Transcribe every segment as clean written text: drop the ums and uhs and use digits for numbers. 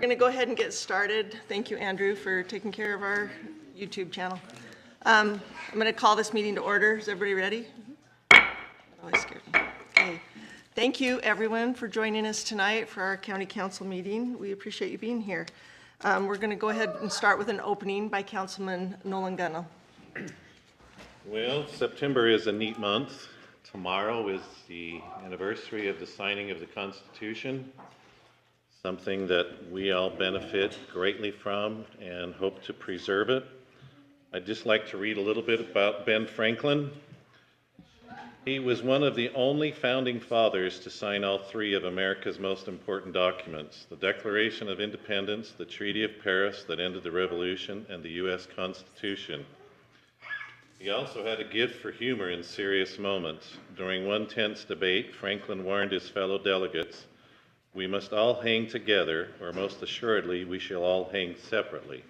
going to go ahead and get started. Thank you, Andrew, for taking care of our YouTube channel. I'm going to call this meeting to order. Is everybody ready? That always scared me. Okay. Thank you, everyone, for joining us tonight for our county council meeting. We appreciate you being here. We're going to go ahead and start with an opening by Councilman Nolan Gunnell. Well, September is a neat month. Tomorrow is the anniversary of the signing of the Constitution, something that we all benefit greatly from and hope to preserve it. I'd just like to read a little bit about Ben Franklin. He was one of the only founding fathers to sign all three of America's most important documents: the Declaration of Independence, the Treaty of Paris that ended the Revolution, and the U.S. Constitution. He also had a gift for humor in serious moments. During one tense debate, Franklin warned his fellow delegates, "We must all hang together, or most assuredly we shall all hang separately."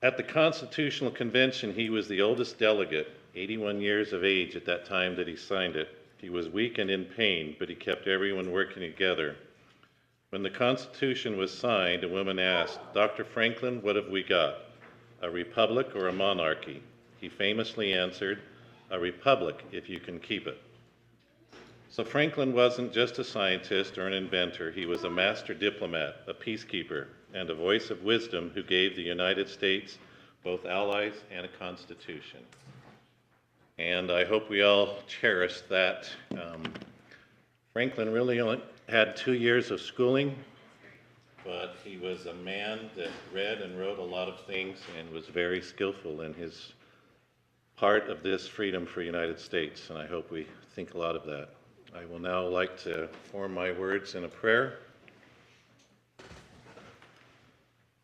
At the Constitutional Convention, he was the oldest delegate, 81 years of age at that time that he signed it. He was weak and in pain, but he kept everyone working together. When the Constitution was signed, a woman asked, "Dr. Franklin, what have we got? A republic or a monarchy?" He famously answered, "A republic if you can keep it." So Franklin wasn't just a scientist or an inventor. He was a master diplomat, a peacekeeper, and a voice of wisdom who gave the United States both allies and a constitution. And I hope we all cherish that. Franklin really only had 2 years of schooling, but he was a man that read and wrote a lot of things and was very skillful in his part of this freedom for the United States, and I hope we think a lot of that. I will now like to form my words in a prayer.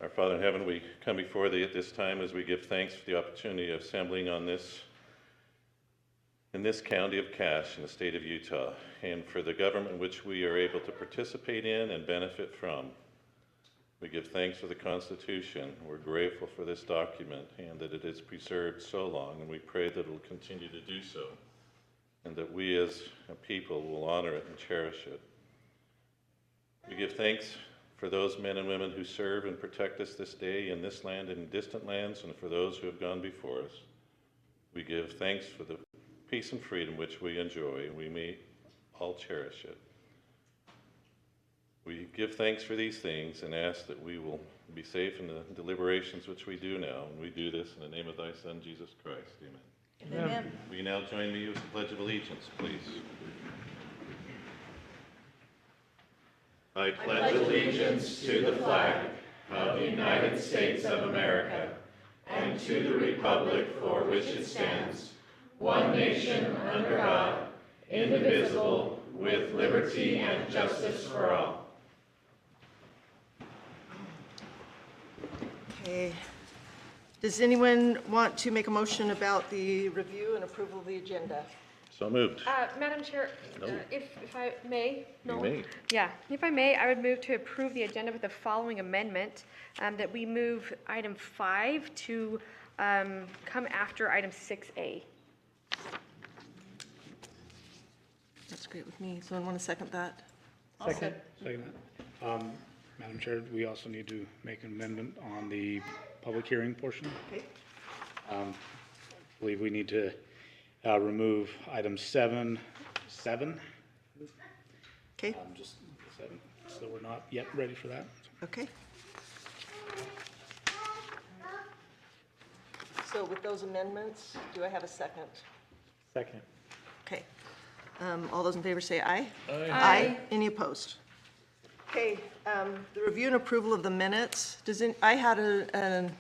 Our Father in heaven, we come before Thee at this time as we give thanks for the opportunity of assembling in this county of Cache in the state of Utah, and for the government which we are able to participate in and benefit from. We give thanks for the Constitution. We're grateful for this document and that it is preserved so long, and we pray that it will continue to do so, and that we as a people will honor it and cherish it. We give thanks for those men and women who serve and protect us this day in this land and in distant lands, and for those who have gone before us. We give thanks for the peace and freedom which we enjoy, and we may all cherish it. We give thanks for these things and ask that we will be safe in the deliberations which we do now, and we do this in the name of Thy Son, Jesus Christ. Amen. Amen. Will you now join me with the Pledge of Allegiance, please? I pledge allegiance to the flag of the United States of America and to the republic for which it stands, one nation under God, indivisible, with liberty and justice for all. Okay. Does anyone want to make a motion about the review and approval of the agenda? So moved. Madam Chair, No. if I may? You may. Yeah, if I may, I would move to approve the agenda with the following amendment, that we move item 5 to come after item 6A. That's great with me. Someone want to second that? Second that. Madam Chair, we also need to make an amendment on the public hearing portion. Okay. I believe we need to remove item 7. Okay. Just 7, so we're not yet ready for that. Okay. So with those amendments, do I have a second? Second. Okay. All those in favor say aye. Aye. Aye. Any opposed? Okay, the review and approval of the minutes. I had an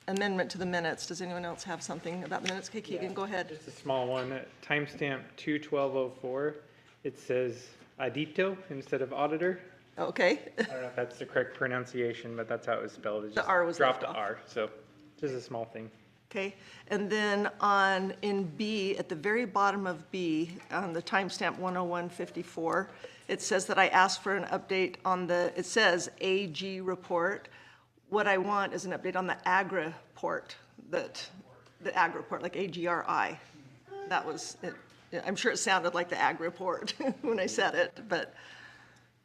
amendment to the minutes. Does anyone else have something about the minutes? Okay, Keegan, go ahead. Just a small one. Timestamp 2/12/04. It says audito instead of auditor. Okay. I don't know if that's the correct pronunciation, but that's how it was spelled. It The R was dropped left the off. R. So just a small thing. Okay, and then in B, at the very bottom of B, on the timestamp 101:54, it says that I asked for an update on it says AG report. What I want is an update on the AGRI report, the AGRI report, like AGRI. That was it. I'm sure it sounded like the AGRI report when I said it, but,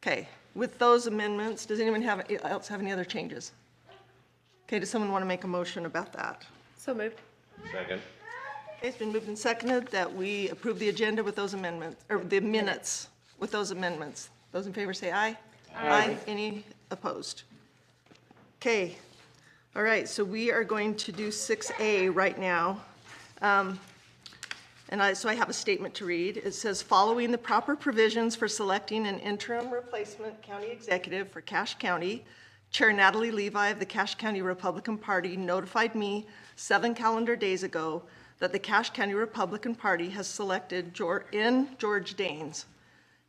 okay. with those amendments, does anyone else have any other changes? Okay, does someone want to make a motion about that? So moved. Second. Okay, it's been moved and seconded that we approve the agenda with those amendments, or the minutes with those amendments. Those in favor say aye. Aye. Any opposed? Okay, all right, so we are going to do 6A right now. So I have a statement to read. It says, following the proper provisions for selecting an interim replacement county executive for Cache County, Chair Natalie Levi of the Cache County Republican Party notified me 7 calendar days ago that the Cache County Republican Party has selected George Daines.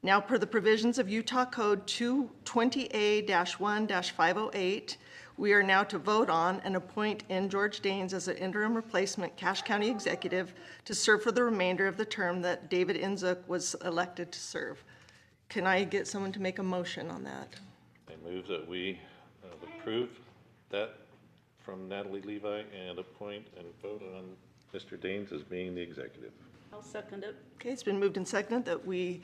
Now, per the provisions of Utah Code 220A-1-508, we are now to vote on and appoint in George Daines as an interim replacement Cache County executive to serve for the remainder of the term that David Inzuk was elected to serve. Can I get someone to make a motion on that? I move that we approve that from Natalie Levi and appoint and vote on Mr. Daines as being the executive. I'll second it. Okay, it's been moved and seconded that we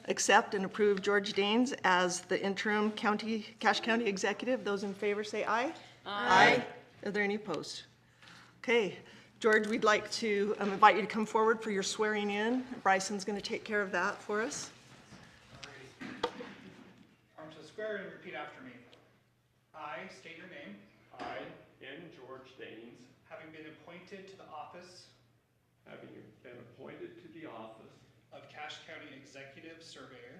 accept and approve George Daines as the interim Cache County executive. Those in favor say aye. Aye. Are there any opposed? Okay, George, we'd like to invite you to come forward for your swearing in. Bryson's going to take care of that for us. Arm to the square and repeat after me. I state your name, I, N. George Daines, having been appointed to the office having been appointed to the office of Cache County Executive Surveyor,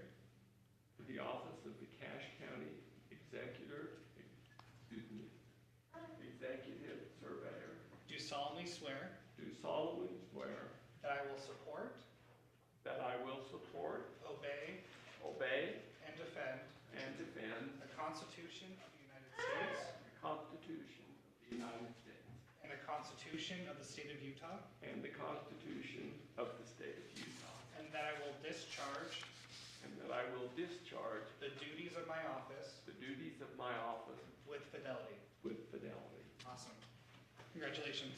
to the office of the Cache County Executive Surveyor, do solemnly swear do solemnly swear that I will support, obey, and defend the Constitution of the United States the Constitution of the United States and the Constitution of the State of Utah, and the Constitution of the State of Utah, and that I will discharge the duties of my office with fidelity. Awesome. Congratulations.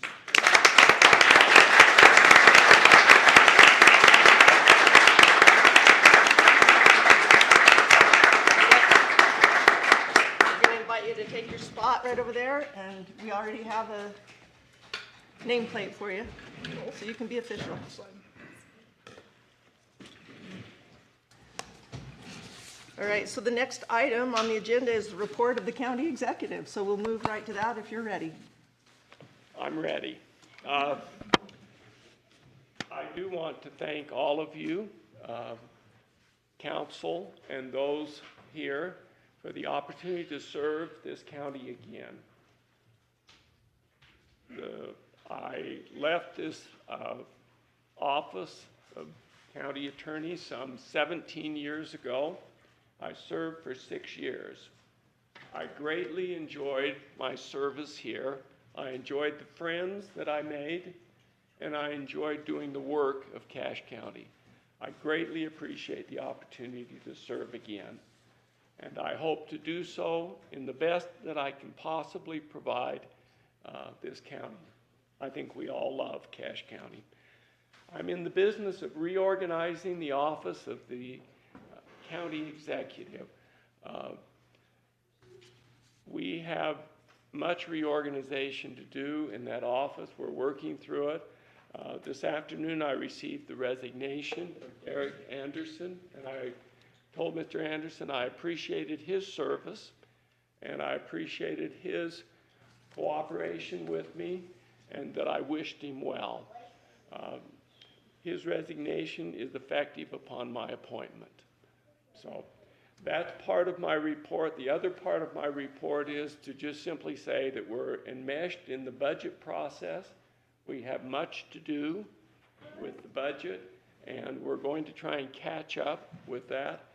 We're going to invite you to take your spot right over there, and we already have a nameplate for you, so you can be official. All right, so the next item on the agenda is the report of the county executive, so we'll move right to that if you're ready. I'm ready. I do want to thank all of you, council, and those here for the opportunity to serve this county again. I left this office of county attorney some 17 years ago. I served for 6 years. I greatly enjoyed my service here. I enjoyed the friends that I made, and I enjoyed doing the work of Cache County. I greatly appreciate the opportunity to serve again, and I hope to do so in the best that I can possibly provide this county. I think we all love Cache County. I'm in the business of reorganizing the office of the county executive. We have much reorganization to do in that office. We're working through it. This afternoon I received the resignation of Eric Anderson, and I told Mr. Anderson I appreciated his service and I appreciated his cooperation with me and that I wished him well. His resignation is effective upon my appointment. So that's part of my report. The other part of my report is to just simply say that we're enmeshed in the budget process. We have much to do with the budget, and we're going to try and catch up with that,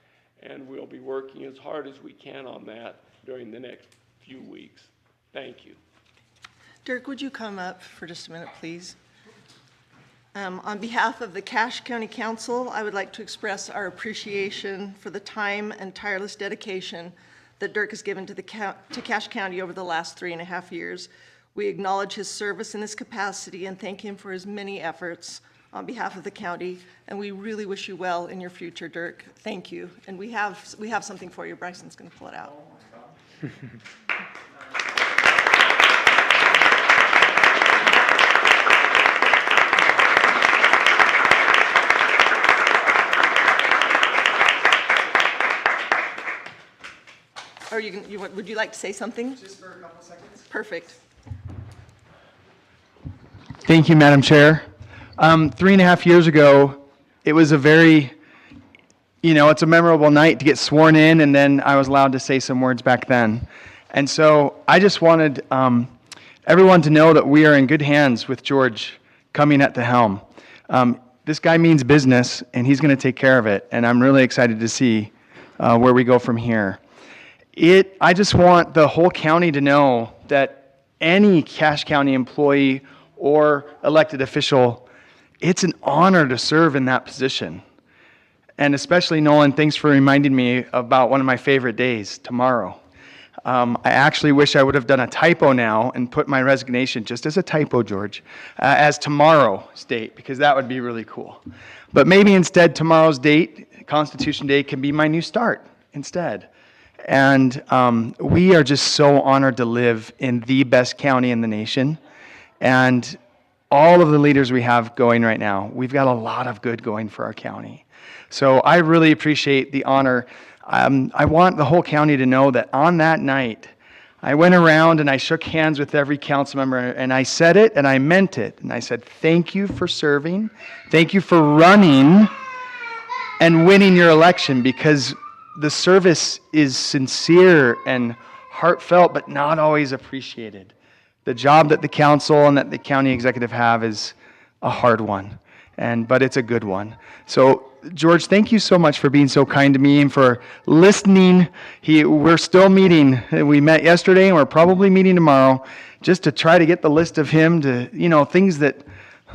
and we'll be working as hard as we can on that during the next few weeks. Thank you. Dirk, would you come up for just a minute, please? On behalf of the Cache County Council, I would like to express our appreciation for the time and tireless dedication that Dirk has given to Cache County over the last 3.5 years. We acknowledge his service in this capacity and thank him for his many efforts on behalf of the county, and we really wish you well in your future, Dirk. Thank you. And we have something for you. Bryson's going to pull it out. Would you like to say something? Just for a couple seconds. Perfect. Thank you, Madam Chair. 3.5 years ago, it was a very, it's a memorable night to get sworn in, and then I was allowed to say some words back then. And so I just wanted everyone to know that we are in good hands with George coming at the helm. This guy means business, and he's going to take care of it, and I'm really excited to see where we go from here. I just want the whole county to know that any Cache County employee or elected official, it's an honor to serve in that position. And especially, Nolan, thanks for reminding me about one of my favorite days, tomorrow. I actually wish I would have done a typo now and put my resignation, just as a typo, George, as tomorrow's date, because that would be really cool. But maybe instead tomorrow's date, Constitution Day, can be my new start instead. And we are just so honored to live in the best county in the nation. And all of the leaders we have going right now, we've got a lot of good going for our county. So I really appreciate the honor. I want the whole county to know that on that night, I went around and I shook hands with every council member, and I said it and I meant it. And I said, thank you for serving. Thank you for running and winning your election, because the service is sincere and heartfelt, but not always appreciated. The job that the council and that the county executive have is a hard one, but it's a good one. So, George, thank you so much for being so kind to me and for listening. We're still meeting. We met yesterday, and we're probably meeting tomorrow, just to try to get the list of him to, things that,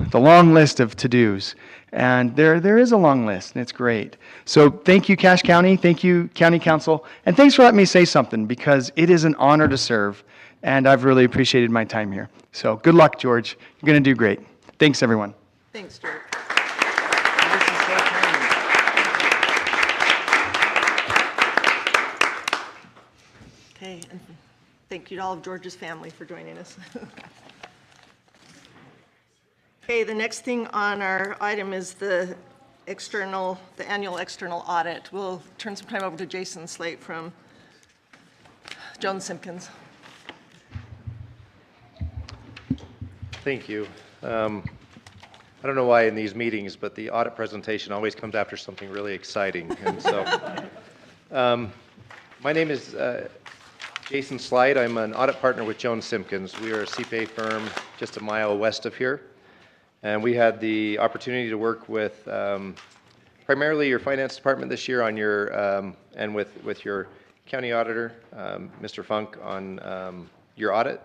the long list of to-dos. And there is a long list, and it's great. So thank you, Cache County. Thank you, County Council. And thanks for letting me say something, because it is an honor to serve, and I've really appreciated my time here. So good luck, George. You're going to do great. Thanks, everyone. Thanks, Dirk. Okay, and thank you to all of George's family for joining us. Okay, the next thing on our item is the annual external audit. We'll turn some time over to Jason Slate from Jones Simpkins. Thank you. I don't know why in these meetings, but the audit presentation always comes after something really exciting. And so, my name is Jason Slide. I'm an audit partner with Jones Simpkins. We are a CPA firm just a mile west of here. And we had the opportunity to work with primarily your finance department this year on your, and with your county auditor, Mr. Funk, on your audit.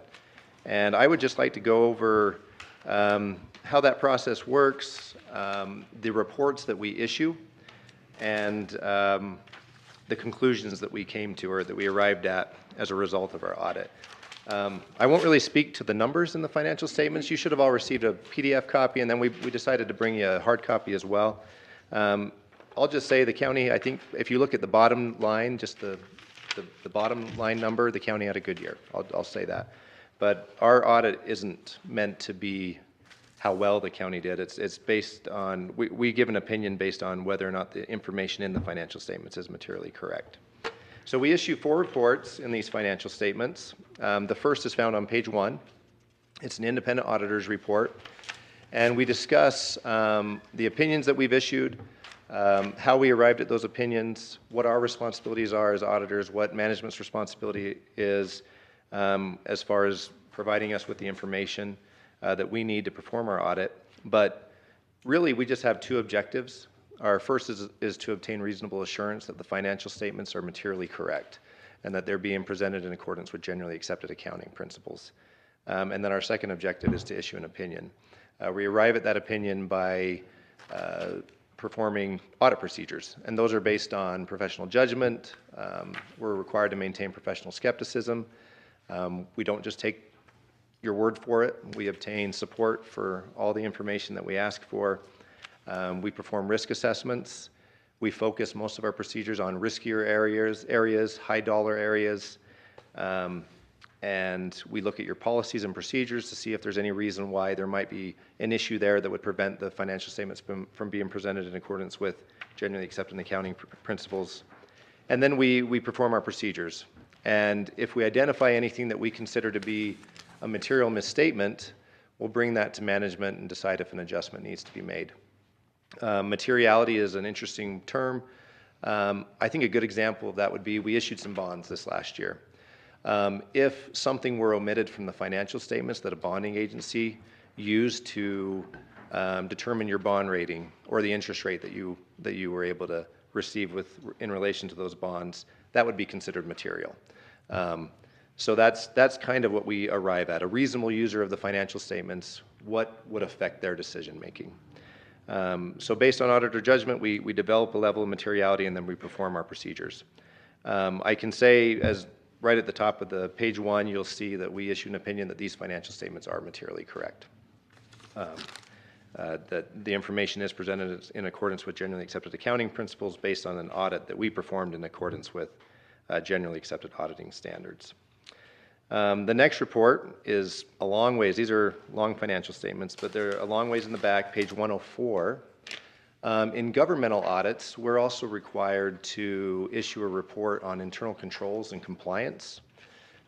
And I would just like to go over how that process works, the reports that we issue, and the conclusions that we came to, or that we arrived at as a result of our audit. I won't really speak to the numbers in the financial statements. You should have all received a PDF copy, and then we decided to bring you a hard copy as well. I'll just say the county, I think if you look at the bottom line, just the bottom line number, the county had a good year. I'll say that. But our audit isn't meant to be how well the county did. It's based on, we give an opinion based on whether or not the information in the financial statements is materially correct. So we issue 4 reports in these financial statements. The first is found on page 1. It's an independent auditor's report. And we discuss the opinions that we've issued, how we arrived at those opinions, what our responsibilities are as auditors, what management's responsibility is as far as providing us with the information that we need to perform our audit. But really, we just have 2 objectives. Our first is to obtain reasonable assurance that the financial statements are materially correct and that they're being presented in accordance with generally accepted accounting principles. And then our second objective is to issue an opinion. We arrive at that opinion by performing audit procedures, and those are based on professional judgment. We're required to maintain professional skepticism. We don't just take your word for it. We obtain support for all the information that we ask for. We perform risk assessments. We focus most of our procedures on riskier areas, high dollar areas. And we look at your policies and procedures to see if there's any reason why there might be an issue there that would prevent the financial statements from being presented in accordance with generally accepted accounting principles. And then we perform our procedures. And if we identify anything that we consider to be a material misstatement, we'll bring that to management and decide if an adjustment needs to be made. Materiality is an interesting term. I think a good example of that would be we issued some bonds this last year. If something were omitted from the financial statements that a bonding agency used to determine your bond rating or the interest rate that you were able to receive in relation to those bonds, that would be considered material. So that's kind of what we arrive at. A reasonable user of the financial statements, what would affect their decision making? So based on auditor judgment, we develop a level of materiality and then we perform our procedures. I can say, as right at the top of the page 1, you'll see that we issue an opinion that these financial statements are materially correct. That the information is presented in accordance with generally accepted accounting principles based on an audit that we performed in accordance with generally accepted auditing standards. The next report is a long ways. These are long financial statements, but they're a long ways in the back, page 104. In governmental audits, we're also required to issue a report on internal controls and compliance.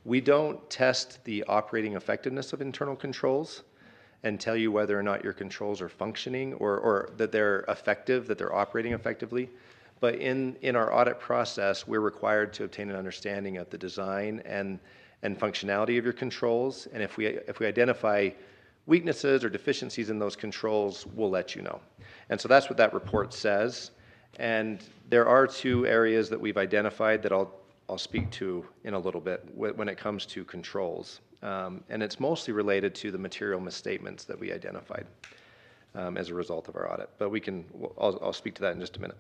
We don't test the operating effectiveness of internal controls and tell you whether or not your controls are functioning or that they're effective, that they're operating effectively. But in our audit process, we're required to obtain an understanding of the design and functionality of your controls. And if we identify weaknesses or deficiencies in those controls, we'll let you know. And so that's what that report says. And there are 2 areas that we've identified that I'll speak to in a little bit when it comes to controls. And it's mostly related to the material misstatements that we identified as a result of our audit. But I'll speak to that in just a minute.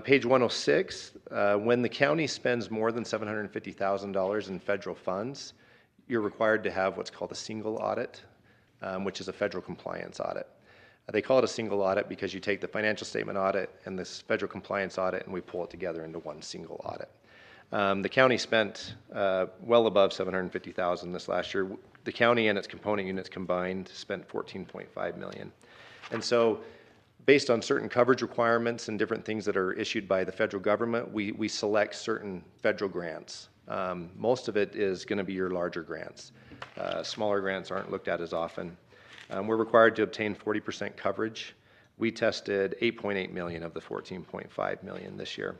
Page 106, when the county spends more than $750,000 in federal funds, you're required to have what's called a single audit, which is a federal compliance audit. They call it a single audit because you take the financial statement audit and this federal compliance audit and we pull it together into one single audit. The county spent well above $750,000 this last year. The county and its component units combined spent $14.5 million. And so based on certain coverage requirements and different things that are issued by the federal government, we select certain federal grants. Most of it is going to be your larger grants. Smaller grants aren't looked at as often. We're required to obtain 40% coverage. We tested 8.8 million of the 14.5 million this year.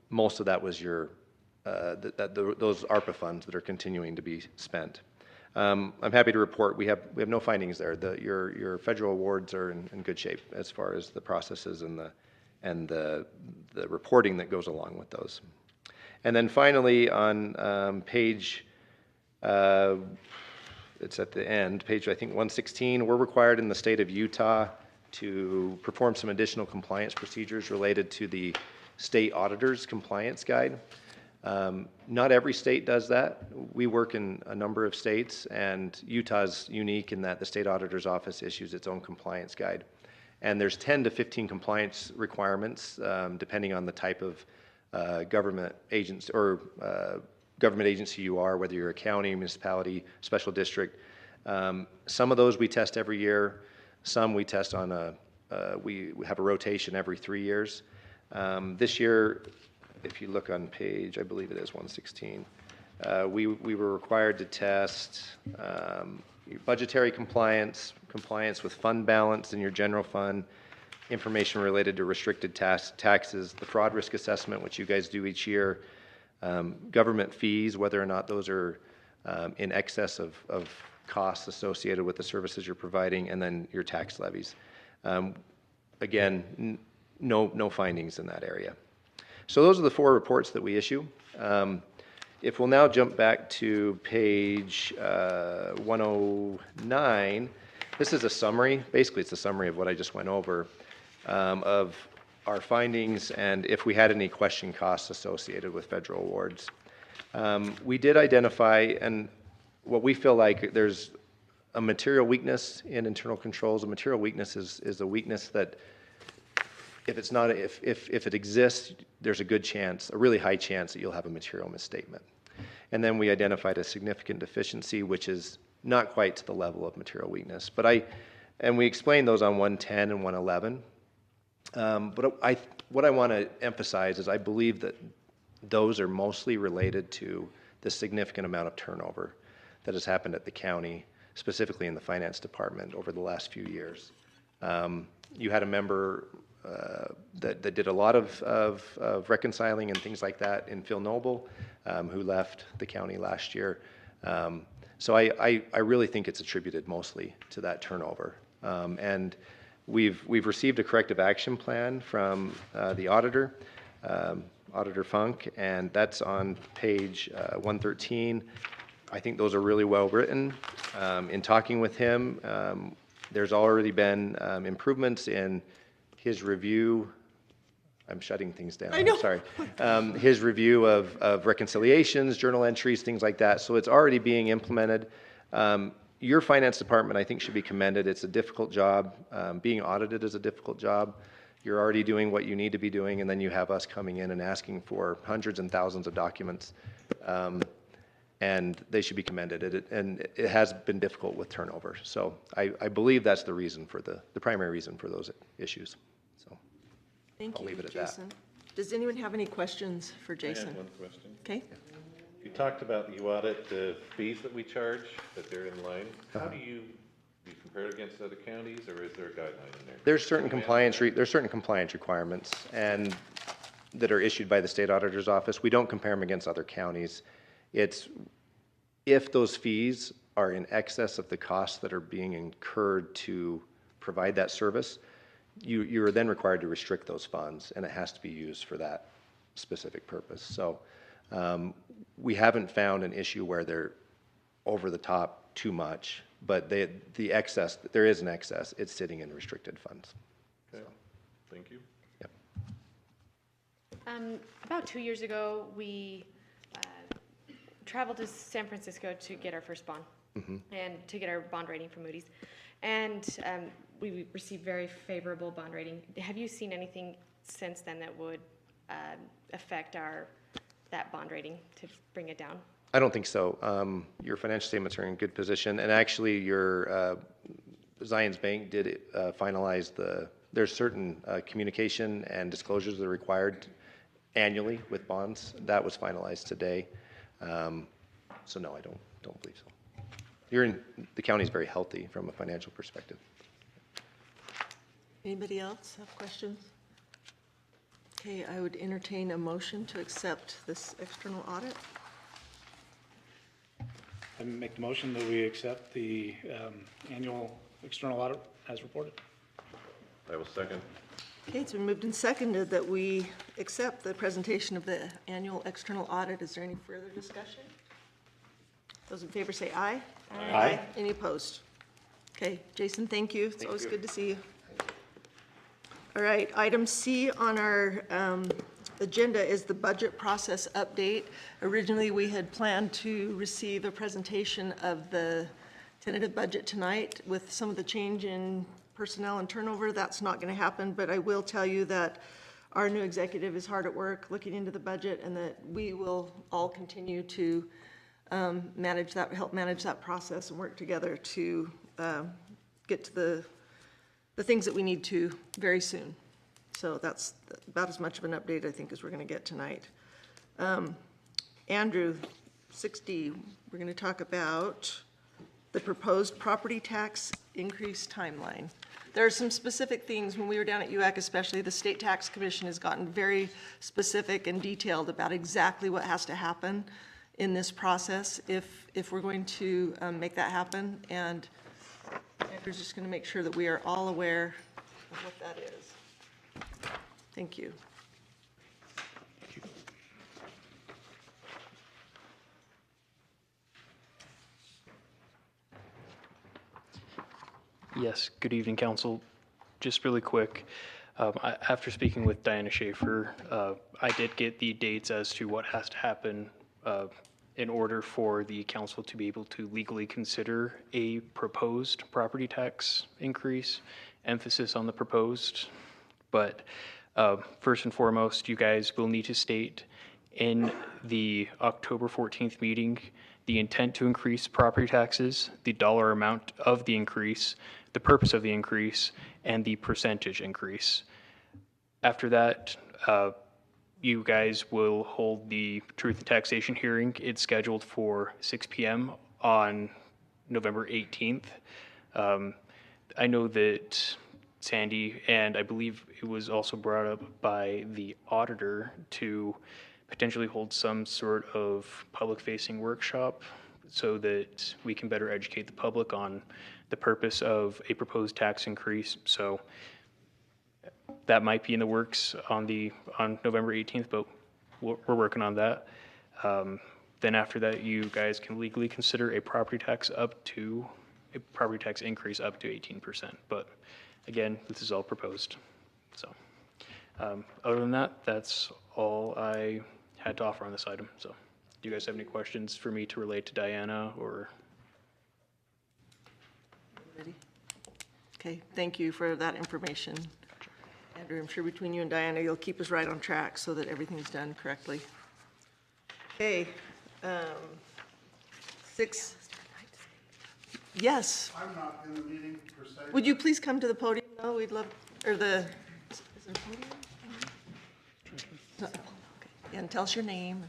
Most of that was those ARPA funds that are continuing to be spent. I'm happy to report we have no findings there. Your federal awards are in good shape as far as the processes and the reporting that goes along with those. And then finally on page, it's at the end, page I think 116, we're required in the state of Utah to perform some additional compliance procedures related to the state auditor's compliance guide. Not every state does that. We work in a number of states, and Utah's unique in that the state auditor's office issues its own compliance guide. And there's 10 to 15 compliance requirements, depending on the type of government agency you are, whether you're a county, municipality, special district. Some of those we test every year. Some we test on we have a rotation every 3 years. This year, if you look on page, I believe it is 116, we were required to test budgetary compliance with fund balance in your general fund, information related to restricted taxes, the fraud risk assessment, which you guys do each year, government fees, whether or not those are in excess of costs associated with the services you're providing, and then your tax levies. Again, no findings in that area. So those are the 4 reports that we issue. If we'll now jump back to page 109, this is a summary. Basically, it's a summary of what I just went over of our findings and if we had any question costs associated with federal awards. We did identify, and what we feel like there's a material weakness in internal controls. A material weakness is a weakness that if it's not, if it exists, there's a good chance, a really high chance that you'll have a material misstatement. And then we identified a significant deficiency, which is not quite to the level of material weakness. And we explained those on 110 and 111. What I want to emphasize is I believe that those are mostly related to the significant amount of turnover that has happened at the county, specifically in the finance department over the last few years. You had a member that did a lot of reconciling and things like that in Phil Noble, who left the county last year. So I really think it's attributed mostly to that turnover. And we've received a corrective action plan from the auditor, Auditor Funk, and that's on page 113. I think those are really well written. In talking with him, there's already been improvements in his review. I'm shutting things down. I know. Sorry. His review of reconciliations, journal entries, things like that. So it's already being implemented. Your finance department, I think, should be commended. It's a difficult job. Being audited is a difficult job. You're already doing what you need to be doing, and then you have us coming in and asking for hundreds and thousands of documents. And they should be commended. It has been difficult with turnover. So I believe that's the reason for the primary reason for those issues. So Thank I'll you, leave it at that. Jason. Does anyone have any questions for I Jason? have one question. Okay. You talked about you audit the fees that we charge, that they're in line. How do you compare it against other counties, or is there a guideline in there? There's certain compliance requirements and that are issued by the state auditor's office. We don't compare them against other counties. It's if those fees are in excess of the costs that are being incurred to provide that service, you are then required to restrict those funds, and it has to be used for that specific purpose. So we haven't found an issue where they're over the top too much, but the excess, there is an excess, it's sitting in restricted funds. Okay, thank you. Yep. About 2 years ago, we traveled to San Francisco to get our first bond and to get our bond rating from Moody's. And we received very favorable bond rating. Have you seen anything since then that would affect that bond rating to bring it down? I don't think so. Your financial statements are in good position, and actually your Zions Bank did finalize there's certain communication and disclosures that are required annually with bonds. That was finalized today. So no, I don't believe so. The county's very healthy from a financial perspective. Anybody else have questions? Okay, I would entertain a motion to accept this external audit. I make the motion that we accept the annual external audit as reported. I will second. Okay, it's been moved and seconded that we accept the presentation of the annual external audit. Is there any further discussion? Those in favor say aye. Aye. Any opposed? Okay, Jason, thank you. It's always good to see you. All right, item C on our agenda is the budget process update. Originally, we had planned to receive a presentation of the tentative budget tonight. With some of the change in personnel and turnover, that's not going to happen, but I will tell you that our new executive is hard at work looking into the budget, and that we will all continue to help manage that process and work together to get to the things that we need to very soon. So that's about as much of an update, I think, as we're going to get tonight. Andrew, 60, we're going to talk about the proposed property tax increase timeline. There are some specific things. When we were down at UAC especially, the State Tax Commission has gotten very specific and detailed about exactly what has to happen in this process if we're going to make that happen. And Andrew's just going to make sure that we are all aware of what that is. Thank you. Yes, good evening, council. Just really quick, after speaking with Diana Schaefer, I did get the dates as to what has to happen in order for the council to be able to legally consider a proposed property tax increase, emphasis on the proposed. But first and foremost, you guys will need to state in the October 14th meeting the intent to increase property taxes, the dollar amount of the increase, the purpose of the increase, and the percentage increase. After that, you guys will hold the truth and taxation hearing. It's scheduled for 6 p.m. on November 18th. I know that Sandy, and I believe it was also brought up by the auditor, to potentially hold some sort of public-facing workshop so that we can better educate the public on the purpose of a proposed tax increase. So that might be in the works on November 18th, but we're working on that. Then after that, you guys can legally consider a property tax increase up to 18%. But again, this is all proposed. So other than that, that's all I had to offer on this item. So do you guys have any questions for me to relate to Diana or? Ready? Okay, thank you for that information. Andrew, I'm sure between you and Diana, you'll keep us right on track so that everything's done correctly. Okay, 6. Yes. I'm not in the meeting per se. Would you please come to the podium? No, we'd love, or the, is there a podium? No, okay. And tell us your name.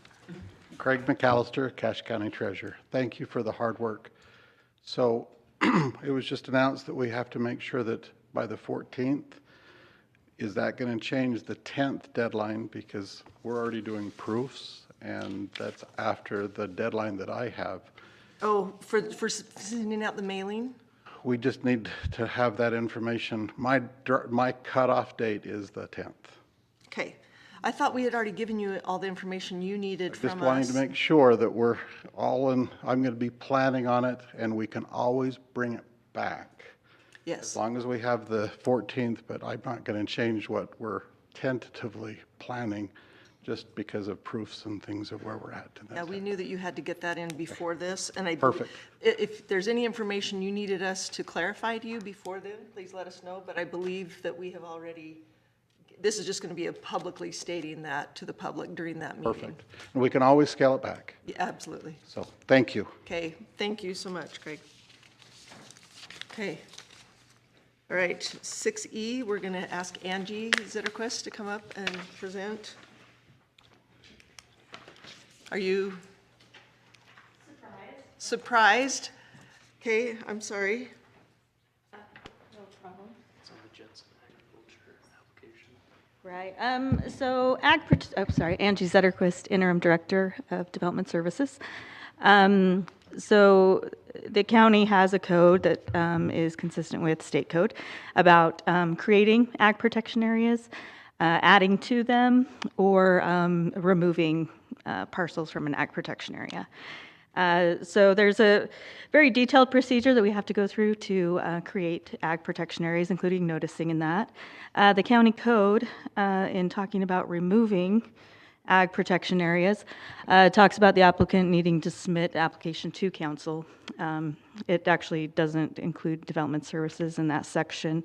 Craig McAllister, Cache County Treasurer. Thank you for the hard work. So it was just announced that we have to make sure that by the 14th, is that going to change the 10th deadline? Because we're already doing proofs, and that's after the deadline that I have. Oh, for sending out the mailing? We just need to have that information. My cutoff date is the 10th. Okay. I thought we had already given you all the information you needed from us. Just wanting to make sure that we're all in, I'm going to be planning on it, and we can always bring it back. Yes. As long as we have the 14th, but I'm not going to change what we're tentatively planning just because of proofs and things of where we're at. Yeah, we knew that you had to get that in before this, and Perfect. If there's any information you needed us to clarify to you before then, please let us know, but I believe that we have already, this is just going to be a publicly stating that to the public during that meeting. Perfect. And we can always scale it back. Yeah, absolutely. So, thank you. Okay, thank you so much, Craig. Okay. All right, 6E, we're going to ask Angie Zetterquist to come up and present. Are you surprised? Okay, I'm sorry. No problem. It's on the Jensen Agriculture application. Right. Angie Zetterquist, Interim Director of Development Services. So the county has a code that is consistent with state code about creating ag protection areas, adding to them, or removing parcels from an ag protection area. So there's a very detailed procedure that we have to go through to create ag protection areas, including noticing in that. The county code, in talking about removing ag protection areas, talks about the applicant needing to submit application to council. It actually doesn't include development services in that section,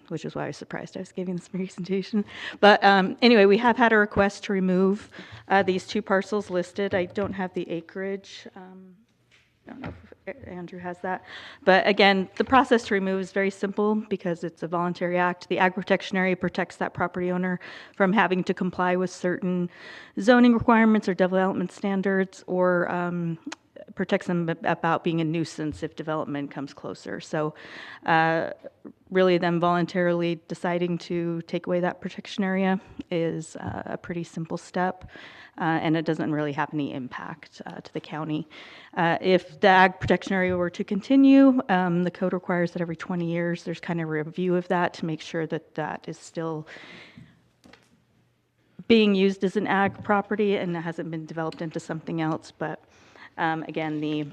which is why I was surprised I was giving this presentation. But anyway, we have had a request to remove these 2 parcels listed. I don't have the acreage. I don't know if Andrew has that. But again, the process to remove is very simple because it's a voluntary act. The ag protection area protects that property owner from having to comply with certain zoning requirements or development standards, or protects them about being a nuisance if development comes closer. So really them voluntarily deciding to take away that protection area is a pretty simple step. And it doesn't really have any impact to the county. If the ag protection area were to continue, the code requires that every 20 years there's kind of a review of that to make sure that that is still being used as an ag property and it hasn't been developed into something else. But again, the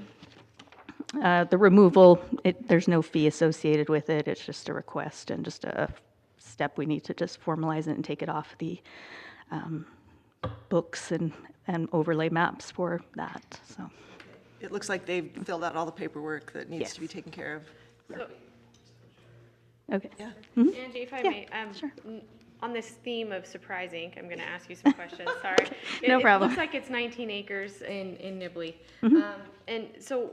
removal, there's no fee associated with it. It's just a request and just a step we need to just formalize it and take it off the books and and overlay maps for that, so. It looks like they've filled out all the paperwork that needs to be Yes. taken care of. So, Okay. Yeah. Angie, if I Yeah, may, sure. on this theme of surprising, I'm going to ask you some questions. Sorry. No It problem. looks like it's 19 acres in Nibley. Mm-hmm. And so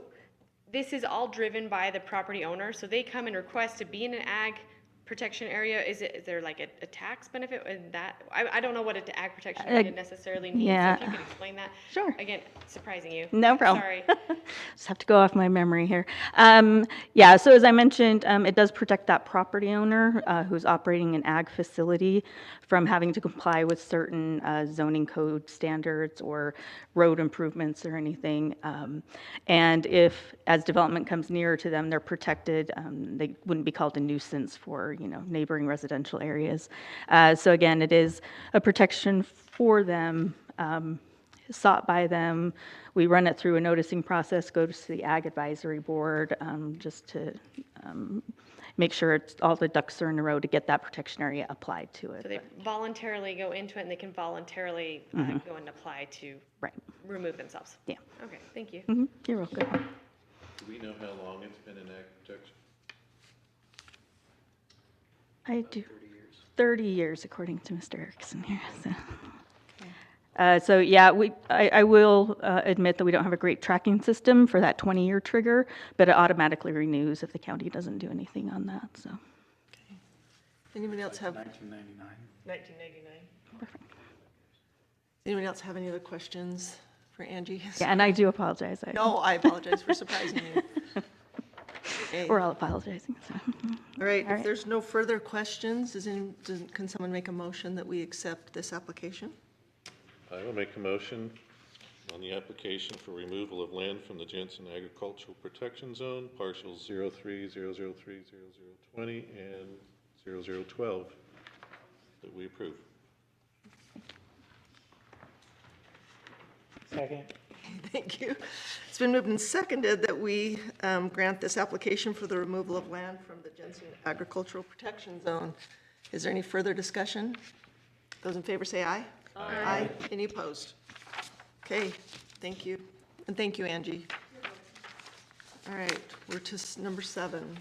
this is all driven by the property owner. So they come and request to be in an ag protection area. Is there like a tax benefit in that? I don't know what an ag protection area necessarily means. yeah. So if you could explain that. Sure. Again, surprising you. No problem. Sorry. Just have to go off my memory here. Yeah, so as I mentioned, it does protect that property owner who's operating an ag facility from having to comply with certain zoning code standards or road improvements or anything. And if, as development comes nearer to them, they're protected. They wouldn't be called a nuisance for, neighboring residential areas. So again, it is a protection for them, sought by them. We run it through a noticing process, go to the Ag Advisory Board, just to make sure all the ducks are in a row to get that protection area applied to it. So they voluntarily go into it and they can voluntarily go and apply to Right. remove themselves. Yeah. Okay, thank you. You're welcome. Do we know how long it's been in ag protection? I do. 30 years, according to Mr. Erickson here. So yeah, I will admit that we don't have a great tracking system for that 20-year trigger, but it automatically renews if the county doesn't do anything on that, so. Anybody else have? 1999. 1999. Perfect. Anybody else have any other questions for Angie? Yeah, and I do apologize. No, I apologize for surprising you. Okay. We're all apologizing, so. All right, All if right. there's no further questions, can someone make a motion that we accept this application? I will make a motion on the application for removal of land from the Jensen Agricultural Protection Zone, parcels 03, 003, 0020, and 0012, that we approve. Second. Thank you. It's been moved and seconded that we grant this application for the removal of land from the Jensen Agricultural Protection Zone. Is there any further discussion? Those in favor say aye. Aye. Any opposed? Okay, thank you. And thank you, Angie. All right, we're to number 7.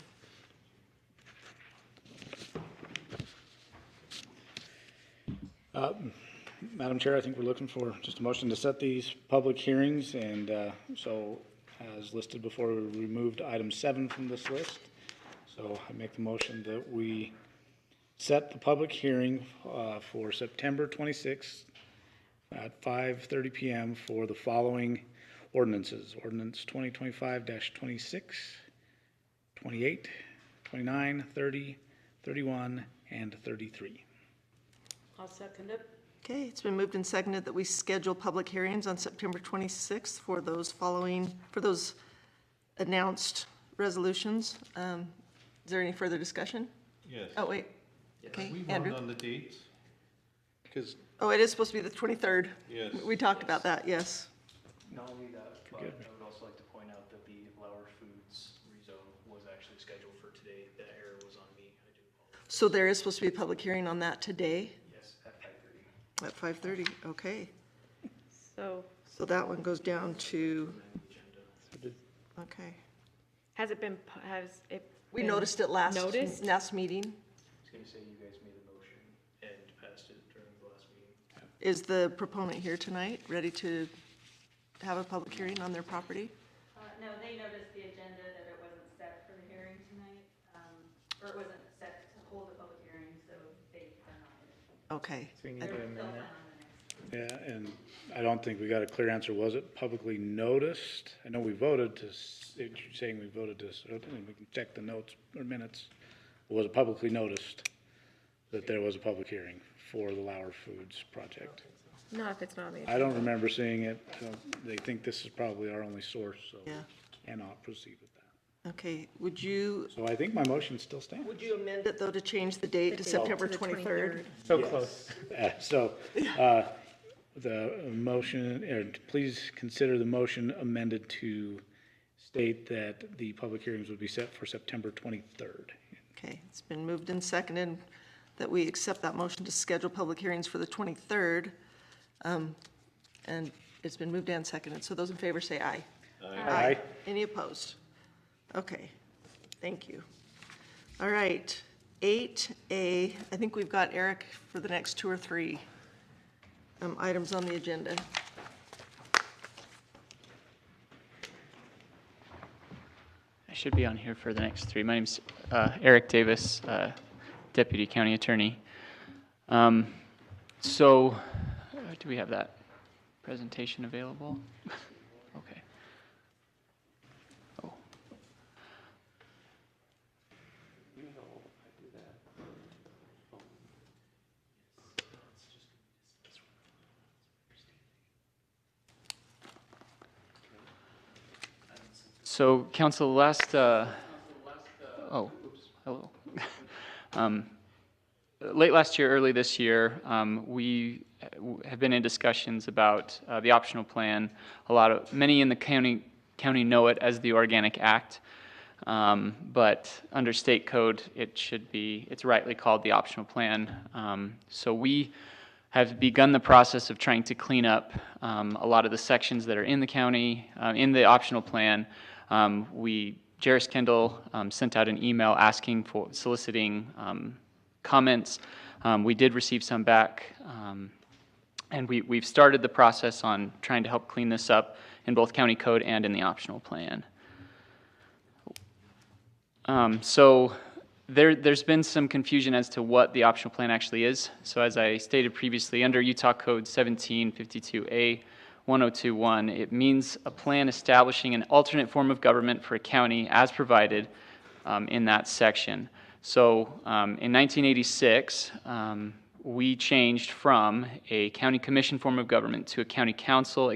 Madam Chair, I think we're looking for just a motion to set these public hearings, and so as listed before, we removed item 7 from this list. So I make the motion that we set the public hearing for September 26th at 5:30 PM for the following ordinances. Ordinance 2025-26, 28, 29, 30, 31, and 33. I'll second it. Okay, it's been moved and seconded that we schedule public hearings on September 26th for those announced resolutions. Is there any further discussion? Yes. Oh, wait. Are Okay, we Andrew? wrong on the dates? Because, Oh, it is supposed to be the 23rd. yes. We talked about that, yes. Not only that, but I would also like to point out that the Lauer Foods rezone was actually scheduled for today. That error was on me. I do apologize. So there is supposed to be a public hearing on that today Yes, at 5:30. at 5:30, okay. So So that one goes down to, okay. has it been, We been noticed it last noticed? meeting. I was gonna say you guys made a motion and passed it during the last meeting. Is the proponent here tonight, ready to have a public hearing on their property? No, they noticed the agenda that it wasn't set for the hearing tonight, or it wasn't set to hold a public hearing, so they are not. Okay. So we need to amend that. Yeah, and I don't think we got a clear answer. Was it publicly noticed? I know we voted to, you're saying we voted to, we can check the notes or minutes. Was it publicly noticed that there was a public hearing for the Lauer Foods project? not if it's not me. I don't remember seeing it. They think this is probably our only source, so Yeah. cannot proceed with that. Okay, would you So I think my motion still stands. Would you amend it, though, to change the date to September 23rd? So close. So, the motion, or please consider the motion amended to state that the public hearings would be set for September 23rd. Okay, it's been moved and seconded that we accept that motion to schedule public hearings for the 23rd. And and it's been moved and seconded. So those in favor say aye. Aye. Any opposed? Okay, thank you. All right, 8A, I think we've got Eric for the next 2 or 3 items on the agenda. I should be on here for the next 3. My name's Eric Davis, Deputy County Attorney. So, do we have that presentation available? Okay. Oh. So, Council, hello. Late last year, early this year, we have been in discussions about the optional plan. Many in the county know it as the Organic Act, but under state code, it's rightly called the optional plan. So we have begun the process of trying to clean up a lot of the sections that are in the county, in the optional plan. Jairus Kendall sent out an email soliciting comments. We did receive some back, and we've started the process on trying to help clean this up in both county code and in the optional plan. So there's been some confusion as to what the optional plan actually is. So as I stated previously, under Utah Code 1752A 1021, it means a plan establishing an alternate form of government for a county as provided in that section. So in 1986, we changed from a county commission form of government to a county council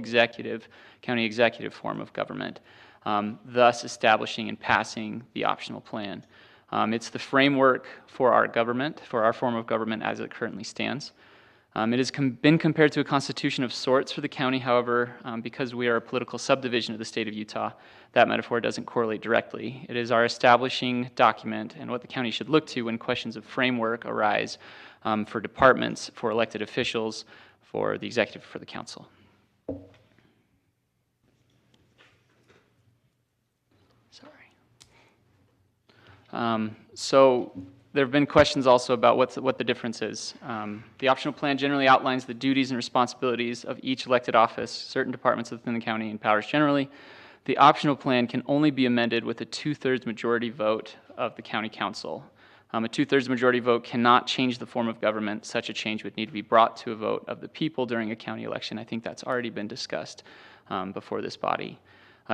county executive form of government, thus establishing and passing the optional plan. It's the framework for our government, for our form of government as it currently stands. It has been compared to a constitution of sorts for the county. However, because we are a political subdivision of the state of Utah, that metaphor doesn't correlate directly. It is our establishing document and what the county should look to when questions of framework arise for departments, for elected officials, for the executive, for the council. So there have been questions also about what the difference is. The optional plan generally outlines the duties and responsibilities of each elected office, certain departments within the county, and powers generally. The optional plan can only be amended with a 2/3 majority vote of the county council. A 2/3 majority vote cannot change the form of government. Such a change would need to be brought to a vote of the people during a county election. I think that's already been discussed before this body.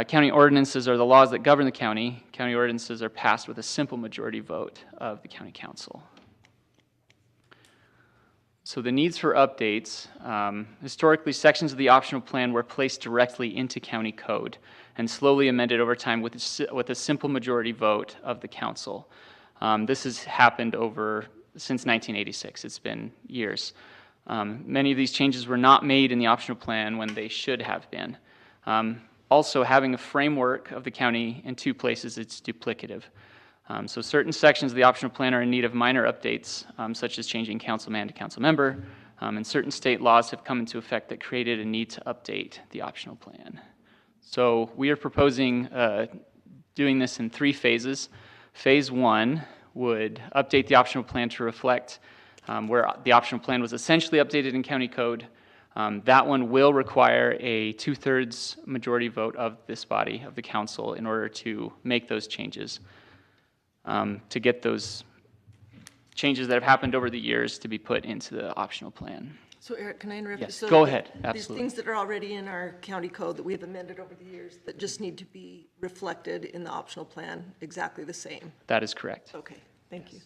County ordinances are the laws that govern the county. County ordinances are passed with a simple majority vote of the county council. So the needs for updates. Historically, sections of the optional plan were placed directly into county code and slowly amended over time with a simple majority vote of the council. This has happened since 1986. It's been years. Many of these changes were not made in the optional plan when they should have been. Also, having a framework of the county in 2 places, it's duplicative. So certain sections of the optional plan are in need of minor updates, such as changing councilman to council member, and certain state laws have come into effect that created a need to update the optional plan. So we are proposing doing this in 3 phases. Phase 1 would update the optional plan to reflect where the optional plan was essentially updated in county code. That one will require a 2/3 majority vote of this body, of the council, in order to make those changes, to get those changes that have happened over the years to be put into the optional plan. So Eric, can I interrupt? Yes, So go ahead, These absolutely. things that are already in our county code that we have amended over the years that just need to be reflected in the optional plan exactly the same? That is correct. Okay, thank you.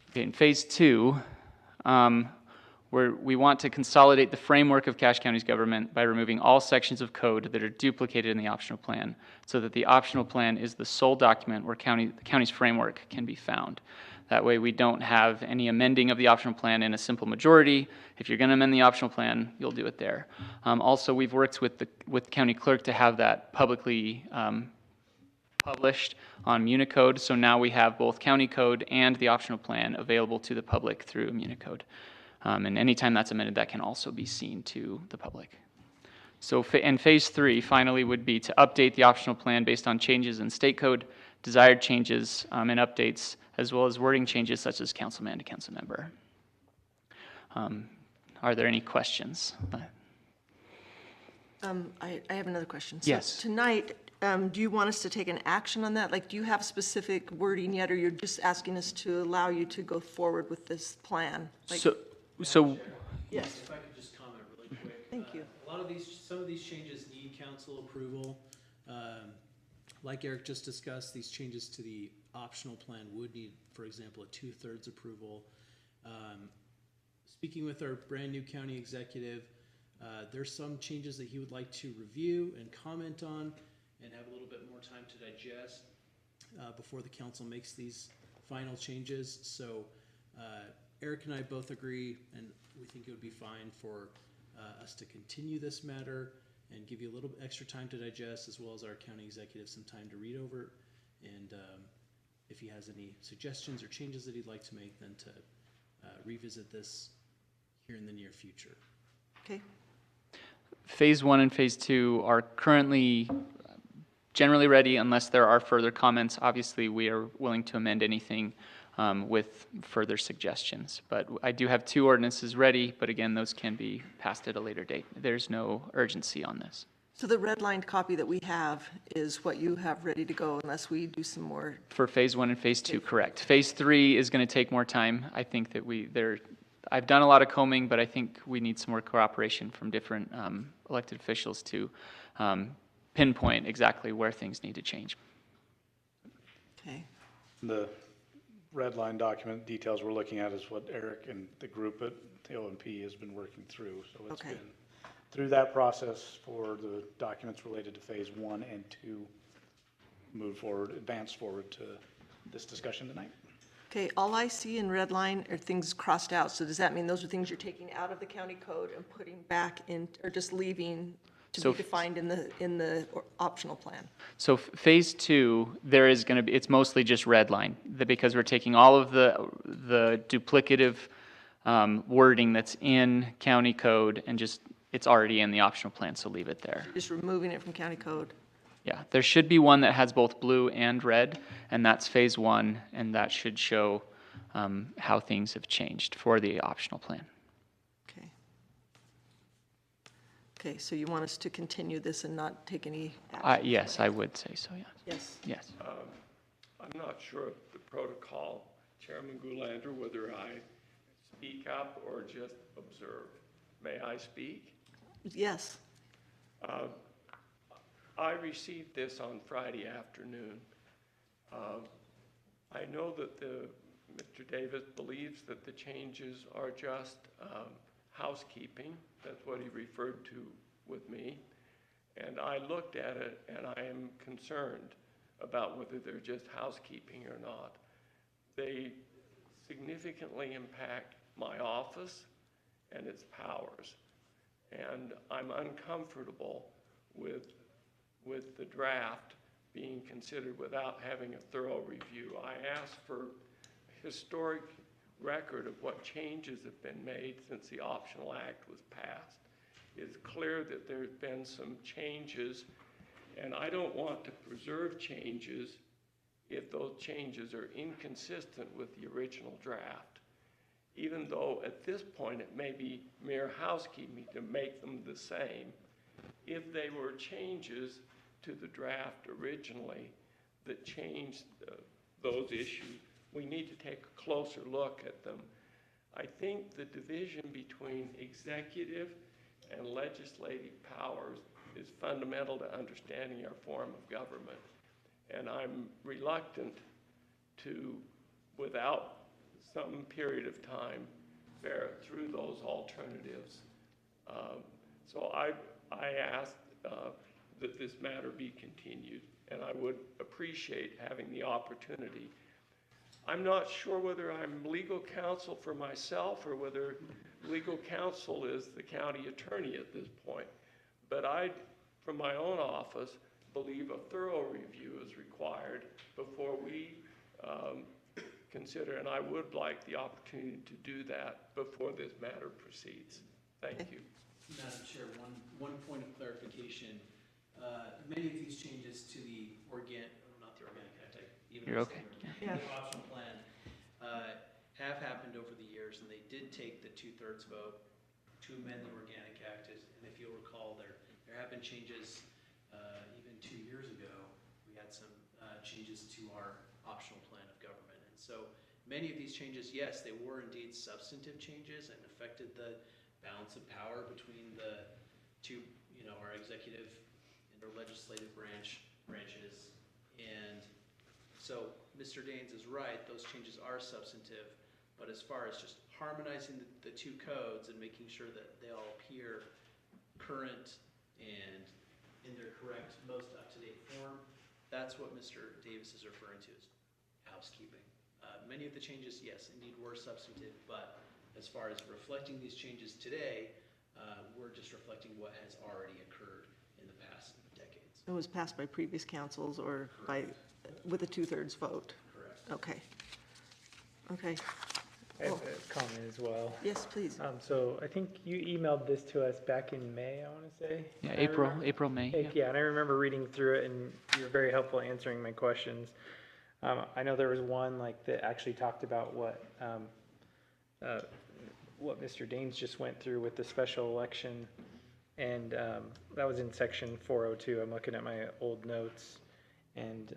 Okay, in phase 2, where we want to consolidate the framework of Cache County's government by removing all sections of code that are duplicated in the optional plan, so that the optional plan is the sole document where the county's framework can be found. That way we don't have any amending of the optional plan in a simple majority. If you're going to amend the optional plan, you'll do it there. Also, we've worked with the county clerk to have that publicly published on Municode, so now we have both county code and the optional plan available to the public through Municode. And anytime that's amended, that can also be seen to the public. So, and phase 3 finally would be to update the optional plan based on changes in state code, desired changes and updates, as well as wording changes such as councilman to council member. Are there any questions? I have another question. So Yes. tonight, do you want us to take an action on that? Like, do you have specific wording yet, or you're just asking us to allow you to go forward with this plan? Like- So Yes, If I could just comment really quick. thank you. Some of these changes need council approval. Like Eric just discussed, these changes to the optional plan would need, for example, a 2/3 approval. Speaking with our brand-new county executive, there's some changes that he would like to review and comment on and have a little bit more time to digest before the council makes these final changes. So Eric and I both agree, and we think it would be fine for us to continue this matter and give you a little extra time to digest, as well as our county executive some time to read over. And if he has any suggestions or changes that he'd like to make, then to revisit this here in the near future. Okay, phase 1 and phase 2 are currently generally ready unless there are further comments. Obviously, we are willing to amend anything with further suggestions. But I do have 2 ordinances ready, but again, those can be passed at a later date. There's no urgency on this. so the redlined copy that we have is what you have ready to go unless we do some more. For phase 1 and phase 2, correct. Phase 3 is going to take more time. I think that I've done a lot of combing, but I think we need some more cooperation from different elected officials to pinpoint exactly where things need to change. Okay, The red line document details we're looking at is what Eric and the group at the OMP has been working through. So it's Okay. been through that process for the documents related to phase 1 and 2 advance forward to this discussion tonight. okay, all I see in red line are things crossed out, so does that mean those are things you're taking out of the county code and putting back in, or just leaving to So be defined in the optional plan? So phase 2, there is going to be, it's mostly just red line, because we're taking all of the duplicative wording that's in county code and just, it's already in the optional plan, so leave it there. Just removing it from county code? Yeah, there should be one that has both blue and red, and that's phase 1, and that should show how things have changed for the optional plan. Okay. Okay, so you want us to continue this and not take any action? Yes, I would say so, yes. Yes. Yes. I'm not sure of the protocol, Chairman Goulander, whether I speak up or just observe. May I speak? Yes. I received this on Friday afternoon. I know that Mr. Davis believes that the changes are just housekeeping. That's what he referred to with me. And I looked at it and I am concerned about whether they're just housekeeping or not. They significantly impact my office and its powers. And I'm uncomfortable with the draft being considered without having a thorough review. I asked for a historic record of what changes have been made since the Optional Act was passed. It's clear that there's been some changes, and I don't want to preserve changes if those changes are inconsistent with the original draft, even though at this point it may be mere housekeeping to make them the same. If they were changes to the draft originally that changed those issues, we need to take a closer look at them. I think the division between executive and legislative powers is fundamental to understanding our form of government. And I'm reluctant to, without some period of time, bear through those alternatives. So I asked that this matter be continued, and I would appreciate having the opportunity. I'm not sure whether I'm legal counsel for myself or whether legal counsel is the county attorney at this point, but I, from my own office, believe a thorough review is required before we consider, and I would like the opportunity to do that before this matter proceeds. Thank you. Madam Chair, one point of clarification. Many of these changes to the not the Organic Act, even You're though it's okay. the optional plan, have happened over the years, and they did take the 2/3 vote to amend the Organic Act. And if you'll recall, there have been changes, even 2 years ago, we had some changes to our optional plan of government. And so many of these changes, yes, they were indeed substantive changes and affected the balance of power between the two, our executive and our legislative branches. And so Mr. Daines is right, those changes are substantive, but as far as just harmonizing the two codes and making sure that they all appear current and in their correct, most up-to-date form, that's what Mr. Davis is referring to as housekeeping. Many of the changes, yes, indeed were substantive, but as far as reflecting these changes today, we're just reflecting what has already occurred in the past decades. It was passed by previous councils or with a 2/3 vote? Correct. Okay. Okay. I have a comment as well. Yes, please. So I think you emailed this to us back in May, I want to say. Yeah, And I April, May. Yeah. Yeah, and I remember reading through it, and you were very helpful answering my questions. I know there was one that actually talked about what Mr. Daines just went through with the special election, and that was in section 402. I'm looking at my old notes, and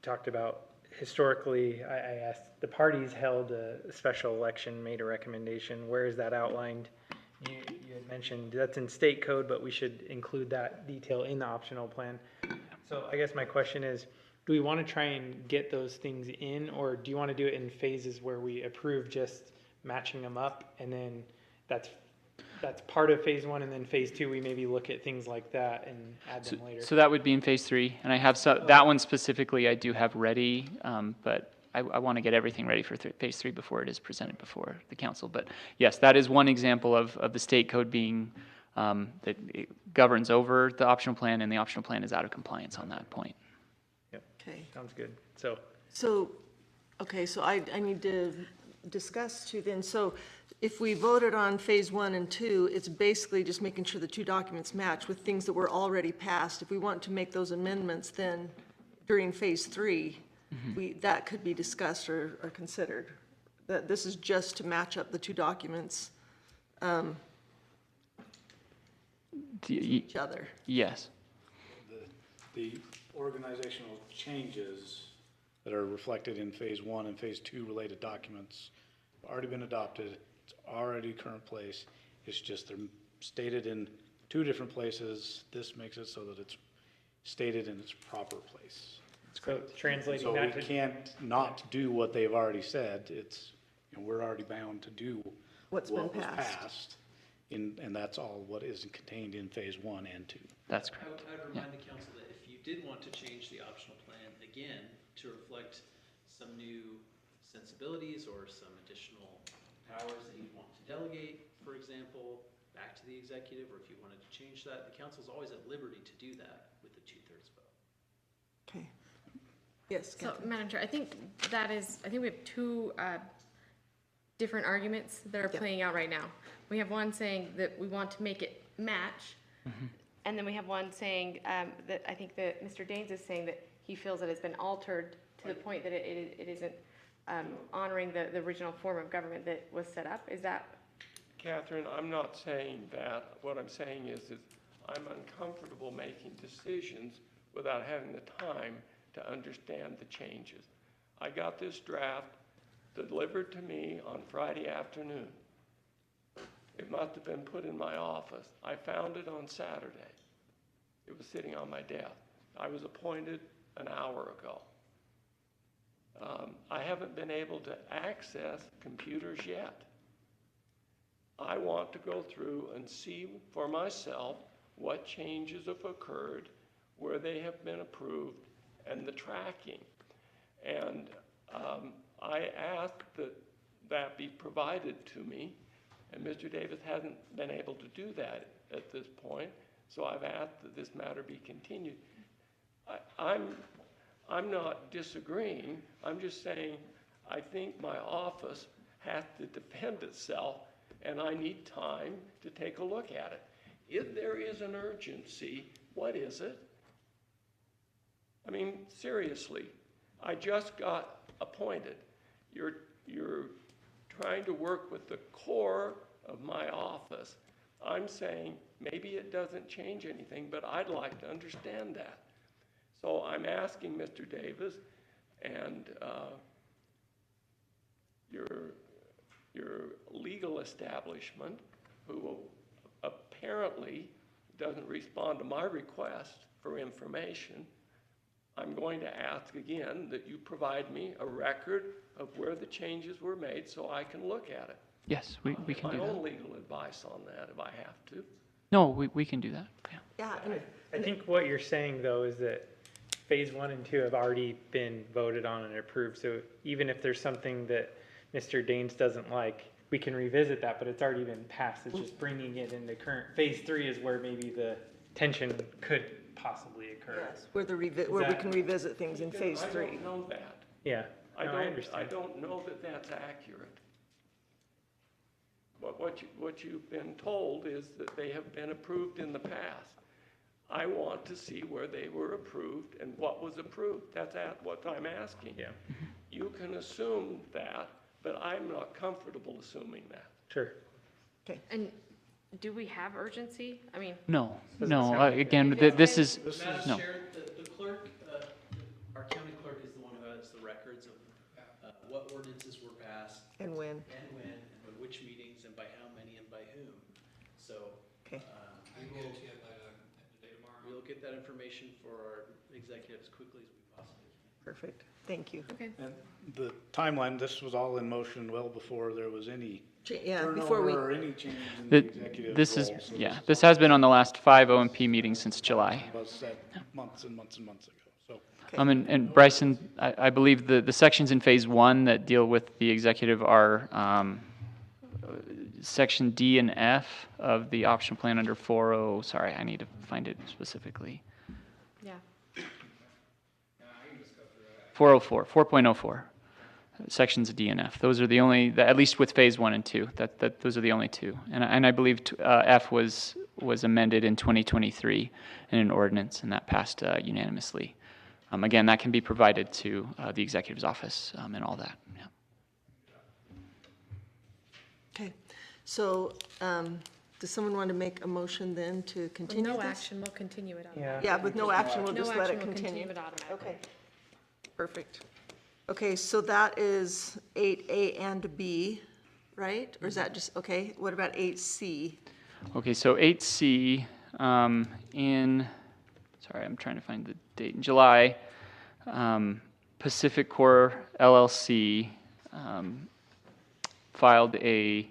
talked about historically. I asked the parties held a special election, made a recommendation. Where is that outlined? You had mentioned that's in state code, but we should include that detail in the optional plan. So I guess my question is, do we want to try and get those things in, or do you want to do it in phases where we approve just matching them up, and then that's part of phase 1, and then phase 2 we maybe look at things like that and add them later? So that would be in phase 3, and I have that one specifically I do have ready, but I want to get everything ready for phase 3 before it is presented before the council. But yes, that is one example of the state code being that it governs over the optional plan, and the optional plan is out of compliance on that point. Yep. Okay. Sounds good. So Okay, so I need to discuss too then. So if we voted on phase 1 and 2, it's basically just making sure the two documents match with things that were already passed. If we want to make those amendments, then during phase 3, that could be discussed or considered. That this is just to match up the two documents each other. Yes. The organizational changes that are reflected in phase 1 and phase 2 related documents have already been adopted. It's already current place. It's just they're stated in two different places. This makes it so that it's stated in its proper place. So translating So that we to can't not do what they've already said. It's, we're already bound to do What's what been was passed. passed. And that's all what is contained in phase 1 and 2. That's correct. I would remind the council that if you did want to change the optional plan again to reflect some new sensibilities or some additional powers that you want to delegate, for example, back to the executive, or if you wanted to change that, the council is always at liberty to do that with a 2/3 vote. Okay. Yes, So, Catherine. Madam Chair, I think we have two different arguments that are playing out right now. We have one saying that we want to make it match, and then we have one saying that I think that Mr. Daines is saying that he feels that it's been altered to the point that it isn't honoring the original form of government that was set up. Is that? Catherine, I'm not saying that. What I'm saying is I'm uncomfortable making decisions without having the time to understand the changes. I got this draft delivered to me on Friday afternoon. It must have been put in my office. I found it on Saturday. It was sitting on my desk. I was appointed an hour ago. I haven't been able to access computers yet. I want to go through and see for myself what changes have occurred, where they have been approved, and the tracking. And I asked that be provided to me, and Mr. Davis hasn't been able to do that at this point, so I've asked that this matter be continued. I'm not disagreeing. I'm just saying I think my office has to defend itself and I need time to take a look at it. If there is an urgency, what is it? I mean, seriously, I just got appointed. You're trying to work with the core of my office. I'm saying maybe it doesn't change anything, but I'd like to understand that. So I'm asking Mr. Davis and your legal establishment, who apparently doesn't respond to my request for information, I'm going to ask again that you provide me a record of where the changes were made so I can look at it. Yes, we can do My own that. legal advice on that if I have to. No, we can do that, yeah. Yeah, I think what you're saying, though, is that phase 1 and 2 have already been voted on and approved. So even if there's something that Mr. Daines doesn't like, we can revisit that, but it's already been passed. It's just bringing it into current. Phase 3 is where maybe the tension could possibly occur. yes, where we can revisit things in phase 3. I don't know that. Yeah, I no, understand. I don't know that that's accurate. But what you've been told is that they have been approved in the past. I want to see where they were approved and what was approved. That's what I'm asking. Yeah. You can assume that, but I'm not comfortable assuming that. Sure. And do we have urgency? I mean, No, Doesn't no, sound like it. again, this is, Madam no. Chair, the clerk, our county clerk is the one who has the records of what ordinances were passed And when, and when, and by which meetings, and by how many, and by whom. So, okay, we'll get that information for our executive as quickly as we possibly can. perfect, thank you. okay. And the timeline, this was all in motion well before there was any Yeah, before we, turnover or any change in the Th- executive This is, role. So yeah, this has been on the last 5 OMP meetings since July. was set months and months and months ago, so. And Bryson, I believe the sections in phase 1 that deal with the executive are section D and F of the option plan under 40, sorry, I need to find it specifically. Yeah. 404, 4.04, sections D and F. Those are the only, at least with phase 1 and 2, those are the only two. And I believe F was amended in 2023 in an ordinance, and that passed unanimously. Again, that can be provided to the executive's office and all that, yeah. okay. So, does someone want to make a motion then to With continue no this? action, we'll continue it on. Yeah. Yeah, with no action, we'll No just let action, it we'll continue. continue it automatically. Okay, perfect. Okay, so that is 8A and B, right? Or is that just, okay, what about 8C? Okay, so 8C sorry, I'm trying to find the date, in July, Pacific Core LLC filed a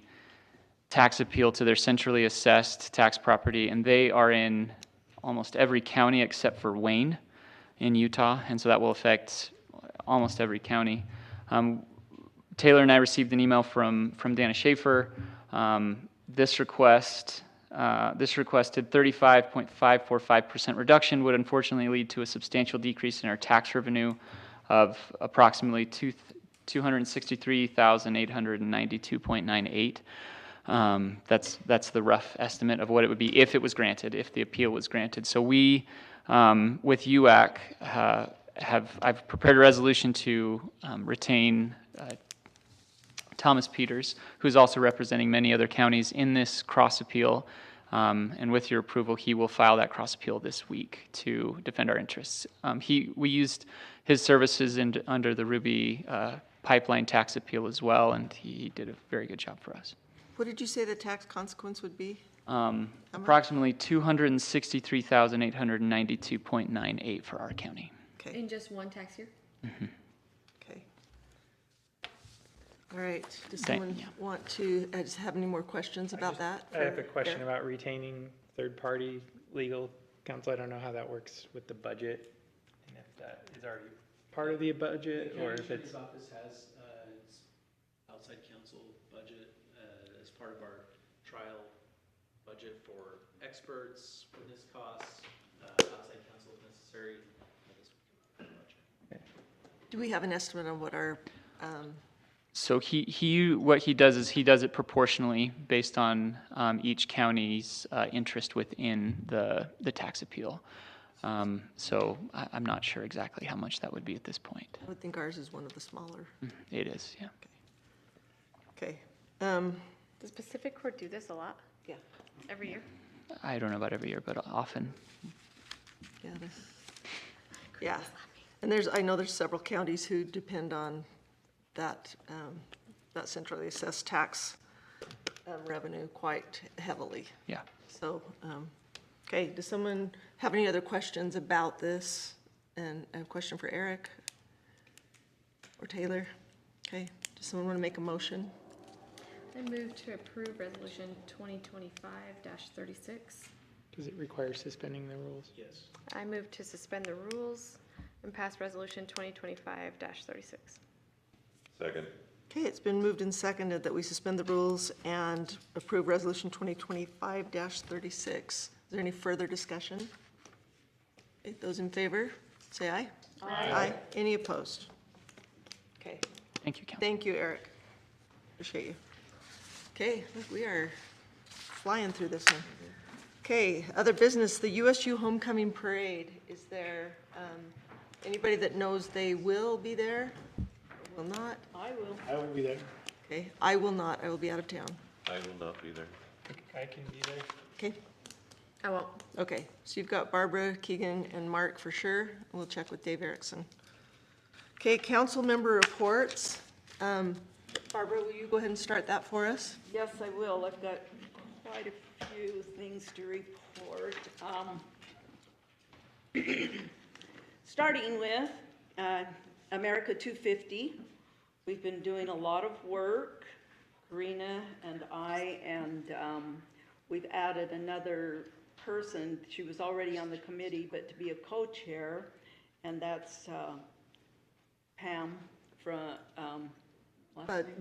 tax appeal to their centrally assessed tax property, and they are in almost every county except for Wayne in Utah, and so that will affect almost every county. Taylor and I received an email from Dana Schaefer. This requested 35.545% reduction would unfortunately lead to a substantial decrease in our tax revenue of approximately $263,892.98. That's the rough estimate of what it would be if it was granted, if the appeal was granted. So we, with UAC, I've prepared a resolution to retain Thomas Peters, who's also representing many other counties in this cross appeal. And with your approval, he will file that cross appeal this week to defend our interests. We used his services under the Ruby pipeline tax appeal as well, and he did a very good job for us. What did you say the tax consequence would be? Approximately $263,892.98 for our county. Okay, In just one tax year? okay. All right, does Thank- someone yeah. want to, just have any more questions about that? I have a for question Eric? about retaining third-party legal counsel. I don't know how that works with the budget, and if that is already part of the budget, or if it's. The office has its outside counsel budget as part of our trial budget for experts, witness costs, outside counsel if necessary. Do we have an estimate on what our So what he does is he does it proportionally based on each county's interest within the tax appeal. So I'm not sure exactly how much that would be at this point. I would think ours is one of the smaller. It is, yeah. Okay. Does Pacific Court do this a lot? Yeah. Every year? I don't know about every year, but often. Yeah. Yeah. And I know there's several counties who depend on that centrally assessed tax revenue quite heavily. Yeah. So, okay, does someone have any other questions about this? And a question for Eric or Taylor? Okay, does someone want to make a motion? I move to approve resolution 2025-36. Does it require suspending the rules? Yes. I move to suspend the rules and pass resolution 2025-36. Second. Okay, it's been moved and seconded that we suspend the rules and approve resolution 2025-36. Is there any further discussion? Okay, those in favor, say aye. Aye. Any opposed? Okay. Thank you, Council. Thank you, Eric. Appreciate you. Okay, look, we are flying through this one. Okay, other business, the USU Homecoming Parade. Is there anybody that knows they will be there? Or will not? I will. I will be there. Okay, I will not. I will be out of town. I will not be there. I can be there. Okay, I won't. okay. So you've got Barbara, Keegan, and Mark for sure. We'll check with Dave Erickson. Okay, council member reports. Barbara, will you go ahead and start that for us? Yes, I will. I've got quite a few things to report. Starting with America 250. We've been doing a lot of work, Karina and I, and we've added another person. She was already on the committee, but to be a co-chair, and that's Pam from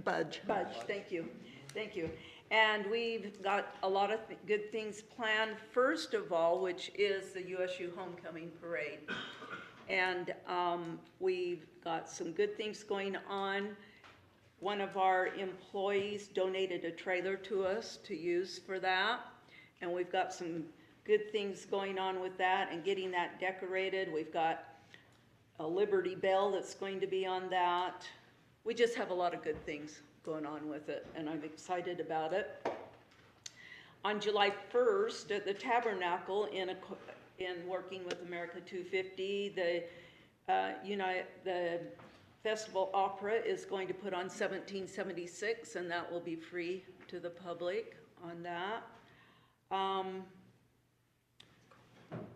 Budge. Budge, thank you. Thank you. And we've got a lot of good things planned. First of all, which is the USU Homecoming Parade. And we've got some good things going on. One of our employees donated a trailer to us to use for that. And we've got some good things going on with that and getting that decorated. We've got a Liberty Bell that's going to be on that. We just have a lot of good things going on with it, and I'm excited about it. On July 1st at the Tabernacle, in working with America 250, the Festival Opera is going to put on 1776, and that will be free to the public on that.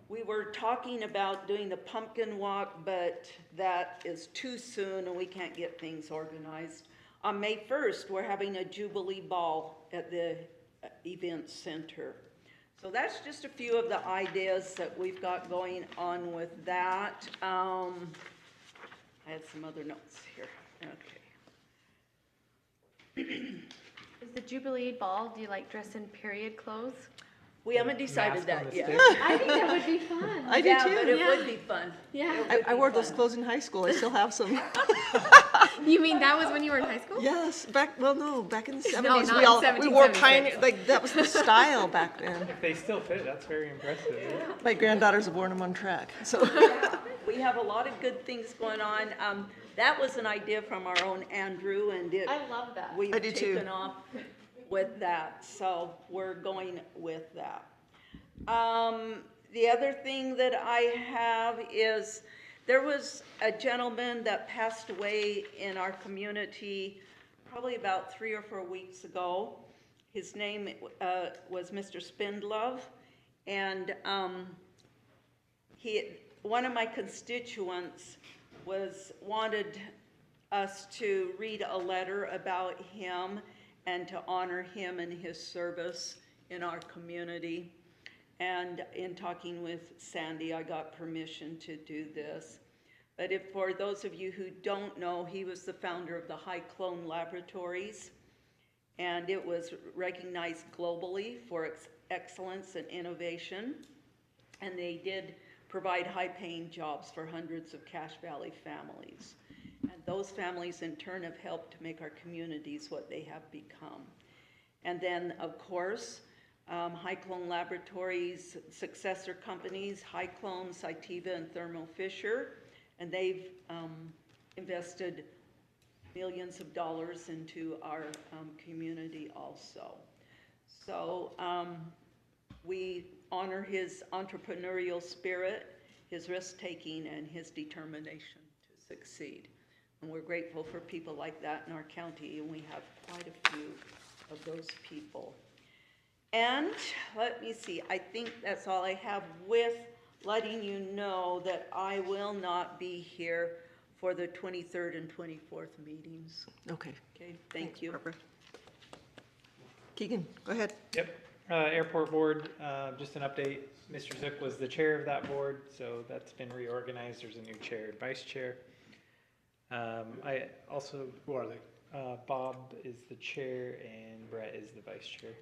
We were talking about doing the pumpkin walk, but that is too soon and we can't get things organized. On May 1st, we're having a Jubilee Ball at the event center. So that's just a few of the ideas that we've got going on with that. I had some other notes here. Okay. Is the Jubilee Ball, do you like dress in period clothes? We haven't decided that yet. I think that would be fun. I do yeah, too. But it would be fun. Yeah. I wore those clothes in high school. I still have some. You mean that was when you were in high school? Yes, back in the 70s. No, not we in wore 1776. pioneer, like that was the style back then. If they still fit, that's very impressive. My granddaughters have worn them on track, so. We have a lot of good things going on. That was an idea from our own Andrew, and I love that. we've I do too. taken off with that, so we're going with that. The other thing that I have is there was a gentleman that passed away in our community probably about 3 or 4 weeks ago. His name was Mr. Spindlove, and one of my constituents wanted us to read a letter about him and to honor him and his service in our community. And in talking with Sandy, I got permission to do this. But for those of you who don't know, he was the founder of the High Clone Laboratories, and it was recognized globally for its excellence and innovation. And they did provide high-paying jobs for hundreds of Cache Valley families. And those families in turn have helped to make our communities what they have become. And then, of course, Hyclone Laboratories' successor companies, Hyclone, Cytiva, and Thermo Fisher, and they've invested millions of dollars into our community also. So we honor his entrepreneurial spirit, his risk-taking, and his determination to succeed. And we're grateful for people like that in our county, and we have quite a few of those people. And let me see, I think that's all I have, with letting you know that I will not be here for the 23rd and 24th meetings. Okay. Okay, thank you. Barbara. Keegan, go ahead. Yep. Airport Board, just an update. Mr. Zook was the chair of that board, so that's been reorganized. There's a new chair and vice chair. I also, Who are they? Bob is the chair and Brett is the vice chair.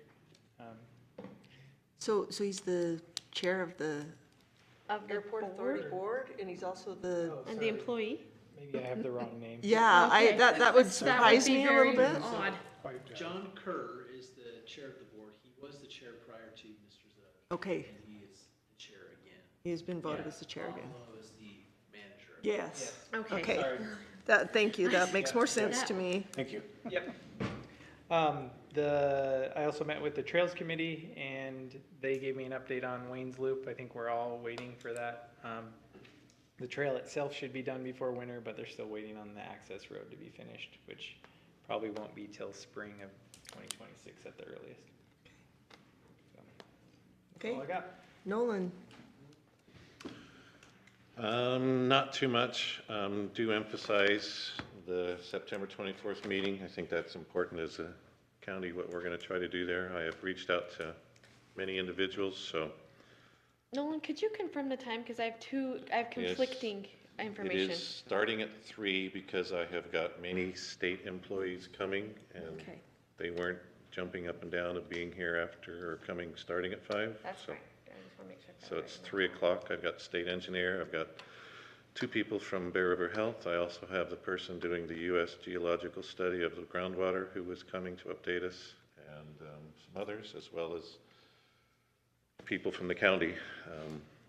So he's the chair of the Of the Airport Authority Board, and he's also the, And the employee? Maybe I have the wrong name. yeah, Okay. that would surprise be me a little very bit. odd. John Kerr is the chair of the board. He was the chair prior to Mr. Zuck. Okay, And he is the chair again. he has been voted as the chair again. Pablo is the manager. Yes. Okay. Okay, Sorry. thank you, that makes more sense to me. Thank you. Yep. I also met with the Trails Committee, and they gave me an update on Wayne's Loop. I think we're all waiting for that. The trail itself should be done before winter, but they're still waiting on the access road to be finished, which probably won't be till spring of 2026 at the earliest. So, that's all I Okay, got. Nolan, Not too much. Do emphasize the September 24th meeting. I think that's important as a county, what we're going to try to do there. I have reached out to many individuals, so Nolan, could you confirm the time? Because I have conflicting it information. is starting at 3 because I have got many state employees coming, and Okay. they weren't jumping up and down of being here after or coming, starting at 5. That's so. fine. I just want to make sure. I've got So it it's right. 3 o'clock. I've got state engineer, I've got 2 people from Bear River Health. I also have the person doing the U.S. geological study of the groundwater who was coming to update us, and some others, as well as people from the county.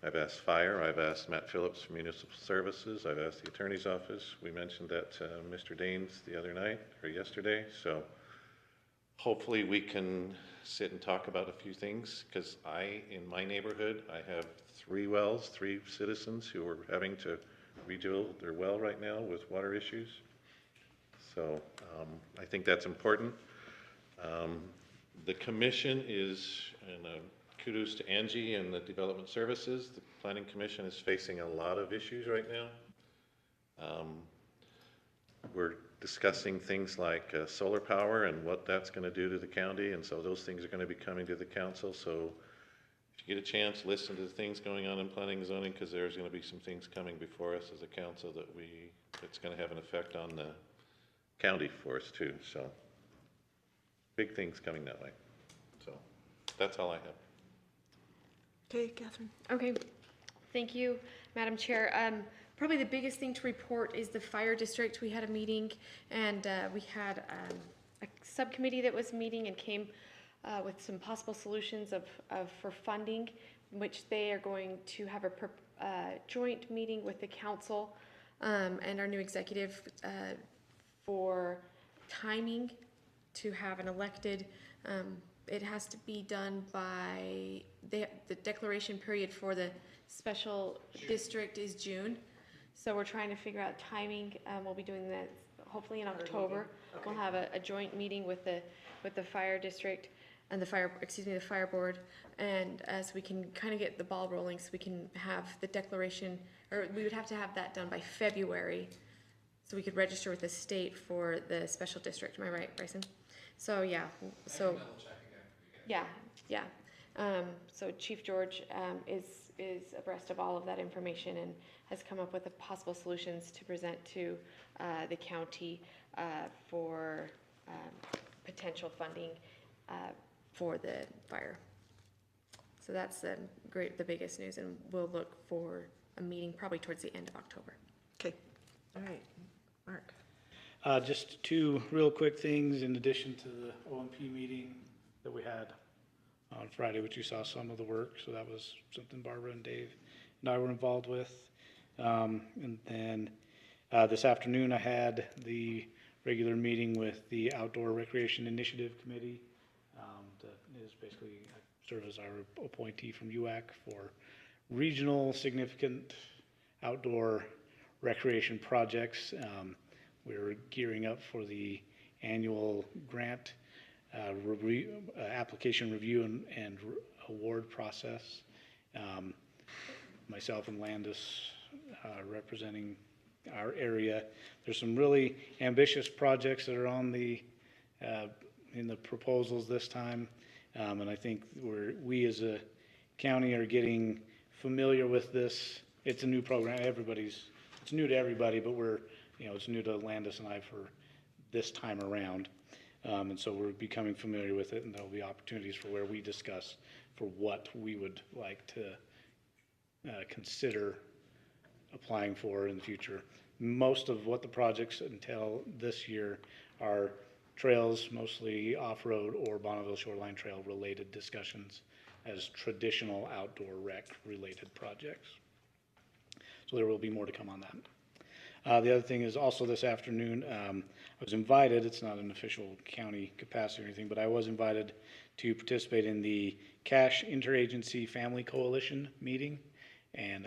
I've asked Fire, I've asked Matt Phillips from Municipal Services, I've asked the Attorney's Office. We mentioned that to Mr. Daines the other night, or yesterday, so hopefully we can sit and talk about a few things, because in my neighborhood, I have 3 wells, 3 citizens who are having to redo their well right now with water issues. So I think that's important. The commission is, and kudos to Angie and the Development Services, the Planning Commission is facing a lot of issues right now. We're discussing things like solar power and what that's going to do to the county, and so those things are going to be coming to the council. So if you get a chance, listen to the things going on in planning and zoning, because there's going to be some things coming before us as a council that's going to have an effect on the county for us too. So big things coming that way. So that's all I have. okay, Catherine. Okay, thank you, Madam Chair. Probably the biggest thing to report is the fire district. We had a meeting, and we had a subcommittee that was meeting and came with some possible solutions for funding, which they are going to have a joint meeting with the council and our new executive for timing to have an elected. It has to be done by, the declaration period for the special district is June. So we're trying to figure out timing. We'll be doing that hopefully in October. We'll have a joint meeting with the fire district and the fire board. And as we can kind of get the ball rolling, so we can have the declaration, or we would have to have that done by February. So we could register with the state for the special district. Am I right, Bryson? So, yeah, so. Yeah. So Chief George is abreast of all of that information and has come up with the possible solutions to present to the county for potential funding for the fire. So that's the biggest news, and we'll look for a meeting probably towards the end of October. Okay, all right. Mark. Just two real quick things in addition to the OMP meeting that we had on Friday, which you saw some of the work. So that was something Barbara and Dave and I were involved with. And then this afternoon, I had the regular meeting with the Outdoor Recreation Initiative Committee. That is basically, I serve as our appointee from UAC for regional significant outdoor recreation projects. We're gearing up for the annual grant application review and award process. Myself and Landis representing our area. There's some really ambitious projects that are on the in the proposals this time, and I think we as a county are getting familiar with this. It's a new program. It's new to everybody, but it's new to Landis and I for this time around. And so we're becoming familiar with it, and there'll be opportunities for where we discuss for what we would like to consider applying for in the future. Most of what the projects entail this year are trails, mostly off-road or Bonneville Shoreline Trail related discussions as traditional outdoor rec related projects. So there will be more to come on that. The other thing is also this afternoon, I was invited, it's not an official county capacity or anything, but I was invited to participate in the Cash Interagency Family Coalition meeting. And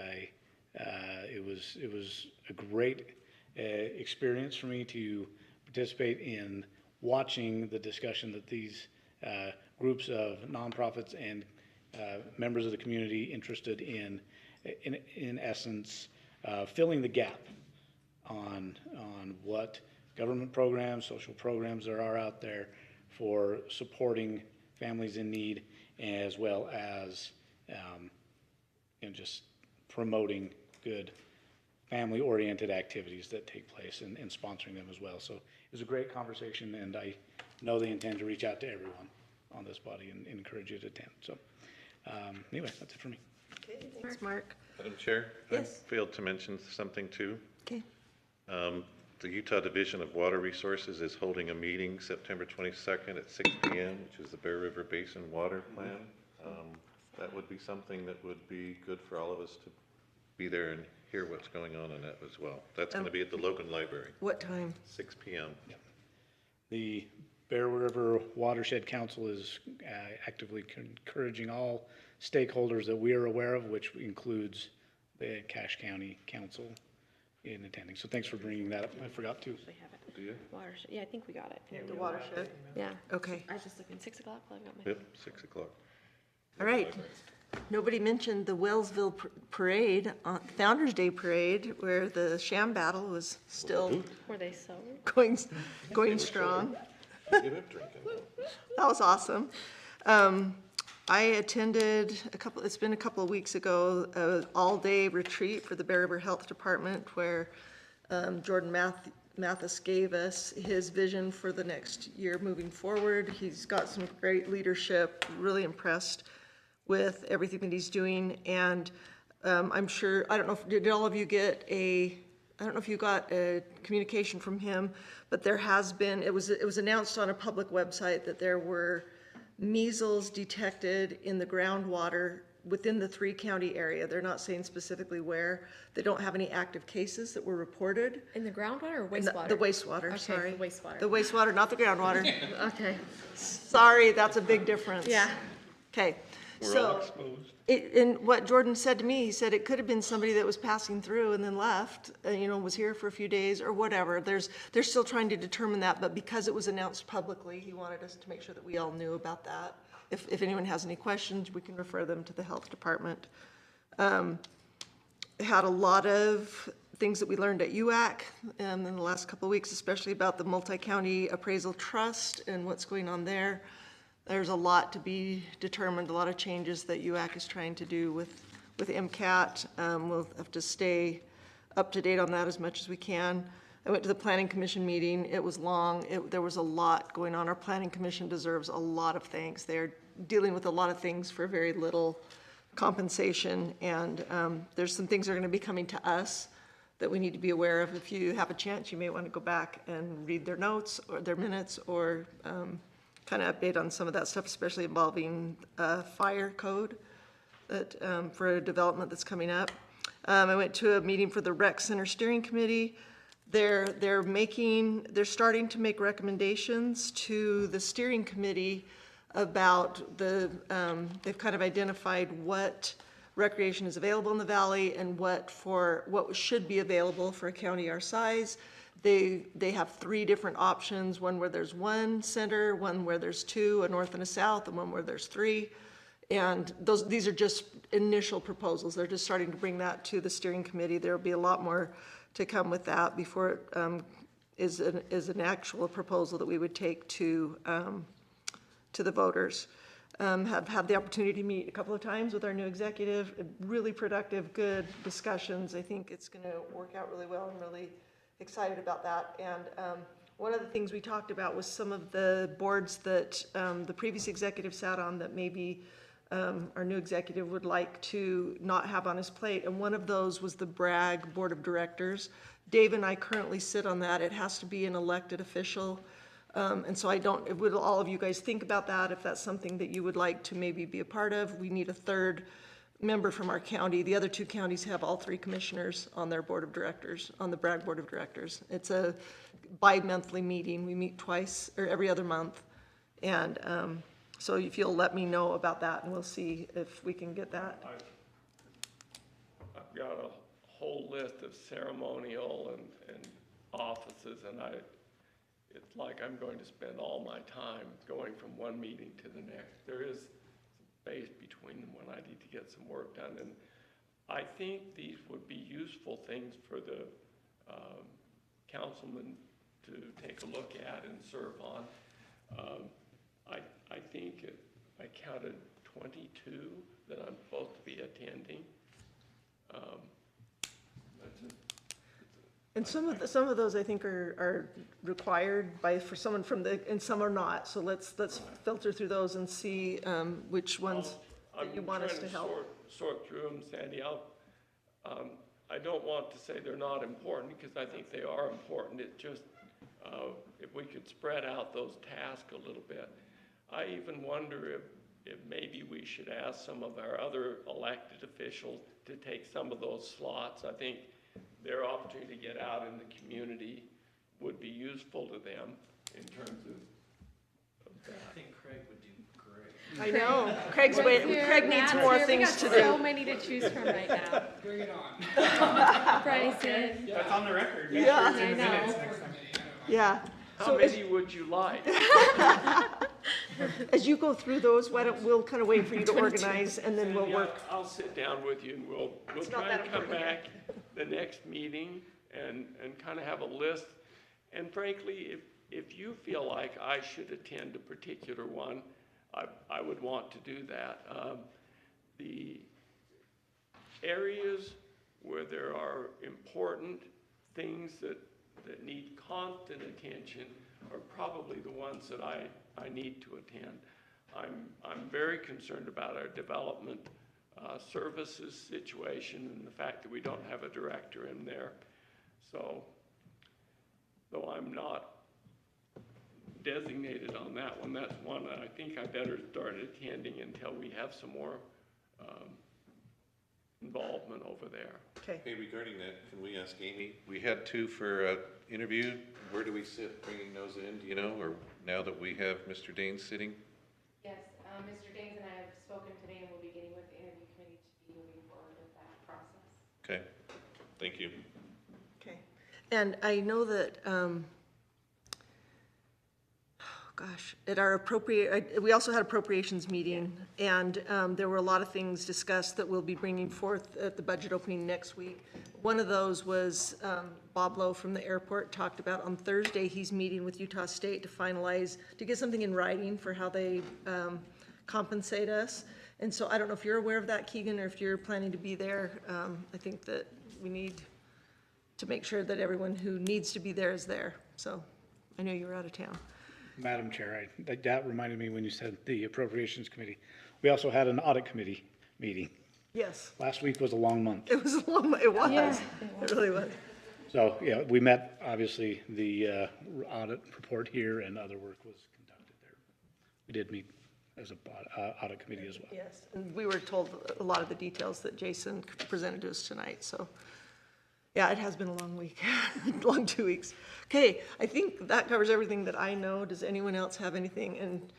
it was a great experience for me to participate in watching the discussion that these groups of nonprofits and members of the community interested in essence, filling the gap on what government programs, social programs there are out there for supporting families in need, as well as just promoting good family-oriented activities that take place and sponsoring them as well. So it was a great conversation, and I know they intend to reach out to everyone on this body and encourage you to attend. So anyway, that's it for me. Okay, thanks, Mark. Madam Chair? Yes. I failed to mention something too. Okay. The Utah Division of Water Resources is holding a meeting September 22nd at 6 p.m., which is the Bear River Basin Water Plan. That would be something that would be good for all of us to be there and hear what's going on that as well. That's going to be at the Logan Library. What time? 6 p.m. Yep. The Bear River Watershed Council is actively encouraging all stakeholders that we are aware of, which includes the Cache County Council, in attending. So thanks for bringing that up. I forgot to. We have it. Do you? Watershed. Yeah, I think we got it. The watershed? Yeah. Okay. I was just looking, 6 o'clock, well, I got my. Yep, 6 o'clock. All right. Nobody mentioned the Wellsville Parade, Founder's Day Parade, where the sham battle was still Were they so? going strong. Get up drinking. That was awesome. I attended it's been a couple of weeks ago, an all-day retreat for the Bear River Health Department where Jordan Mathis gave us his vision for the next year moving forward. He's got some great leadership, really impressed with everything that he's doing. And I'm sure, I don't know, did all of you get I don't know if you got a communication from him, but there has been, it was announced on a public website that there were measles detected in the groundwater within the 3-county area. They're not saying specifically where. They don't have any active cases that were reported. In the groundwater or In wastewater? The wastewater, Okay, sorry. the wastewater. The wastewater, not the groundwater. Okay. Sorry, that's a big difference. Yeah. Okay. We're all exposed. And what Jordan said to me, he said it could have been somebody that was passing through and then left, was here for a few days or whatever. They're still trying to determine that, but because it was announced publicly, he wanted us to make sure that we all knew about that. If anyone has any questions, we can refer them to the health department. Had a lot of things that we learned at UAC in the last couple of weeks, especially about the multi-county appraisal trust and what's going on there. There's a lot to be determined, a lot of changes that UAC is trying to do with MCAT. We'll have to stay up to date on that as much as we can. I went to the Planning Commission meeting. It was long. There was a lot going on. Our Planning Commission deserves a lot of thanks. They're dealing with a lot of things for very little compensation, and there's some things that are going to be coming to us that we need to be aware of. If you have a chance, you may want to go back and read their notes or their minutes, or kind of update on some of that stuff, especially involving fire code that, for a development that's coming up. I went to a meeting for the Rec Center Steering Committee. They're starting to make recommendations to the steering committee about they've kind of identified what recreation is available in the valley and what should be available for a county our size. They have 3 different options, one where there's 1 center, one where there's 2, a north and a south, and one where there's 3. And these are just initial proposals. They're just starting to bring that to the steering committee. There'll be a lot more to come with that before it is an actual proposal that we would take to the voters. Have had the opportunity to meet a couple of times with our new executive, really productive, good discussions. I think it's going to work out really well. I'm really excited about that. And one of the things we talked about was some of the boards that the previous executive sat on that maybe our new executive would like to not have on his plate. And one of those was the Bragg Board of Directors. Dave and I currently sit on that. It has to be an elected official. And so would all of you guys think about that, if that's something that you would like to maybe be a part of? We need a 3rd member from our county. The other 2 counties have all 3 commissioners on their board of directors, on the Bragg Board of Directors. It's a bi-monthly meeting. We meet twice or every other month. And so if you'll let me know about that, and we'll see if we can get that. I've got a whole list of ceremonial and offices, and it's like I'm going to spend all my time going from one meeting to the next. There is space between them when I need to get some work done, and I think these would be useful things for the councilman to take a look at and serve on. I think I counted 22 that I'm supposed to be attending. And some of those I think are required for someone from and some are not. So let's filter through those and see which ones that you want us to help. Sort through them, Sandy. I don't want to say they're not important, because I think they are important. It just if we could spread out those tasks a little bit. I even wonder if maybe we should ask some of our other elected officials to take some of those slots. I think their opportunity to get out in the community would be useful to them in terms of that. I think Craig would do great. I know. Craig needs more things to do. We got so many to choose from right now. Bring it on. Bryson. That's on the record. Yeah. I know. Yeah. How many would you like? As you go through those, we'll kind of wait for you to organize, and then we'll work. I'll sit down with you, and we'll try and come back the next meeting and kind of have a list. And frankly, if you feel like I should attend a particular one, I would want to do that. The areas where there are important things that need constant attention are probably the ones that I need to attend. I'm very concerned about our development services situation and the fact that we don't have a director in there. So, though I'm not designated on that one, that's one that I think I better start attending until we have some more involvement over there. Okay. Hey, regarding that, can we ask Amy? We had 2 for interview. Where do we sit bringing those in, do you know, or now that we have Mr. Daines sitting? Yes, Mr. Daines and I have spoken today, and we'll be getting with the interview committee to be moving forward with that process. Okay, thank you. Okay. And I know that, at our we also had appropriations meeting, and there were a lot of things discussed that we'll be bringing forth at the budget opening next week. One of those was Bob Lowe from the airport talked about on Thursday, he's meeting with Utah State to get something in writing for how they compensate us. And so I don't know if you're aware of that, Keegan, or if you're planning to be there. I think that we need to make sure that everyone who needs to be there is there. So I know you were out of town. Madam Chair, that reminded me when you said the Appropriations Committee. We also had an Audit Committee meeting. Yes. Last week was a long month. It was a long, it was. Yeah. It really was. So, yeah, we met, obviously, the audit report here and other work was conducted there. We did meet as a audit committee as well. Yes, and we were told a lot of the details that Jason presented to us tonight, so. Yeah, it has been a long week, long 2 weeks. Okay, I think that covers everything that I know. Does anyone else have anything? And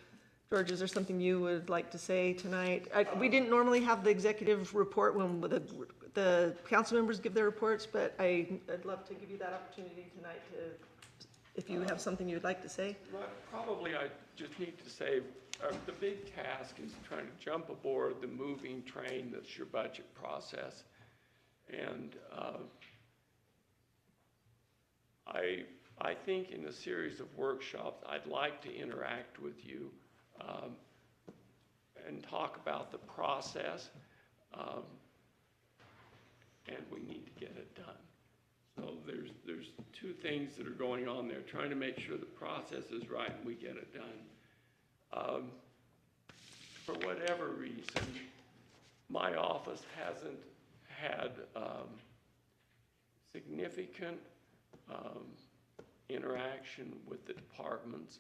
George, is there something you would like to say tonight? We didn't normally have the executive report when the council members give their reports, but I'd love to give you that opportunity tonight to, if you have something you'd like to say. Probably I just need to say, the big task is trying to jump aboard the moving train that's your budget process. And I think in a series of workshops, I'd like to interact with you and talk about the process, and we need to get it done. So there's two things that are going on there, trying to make sure the process is right and we get it done. For whatever reason, my office hasn't had significant interaction with the departments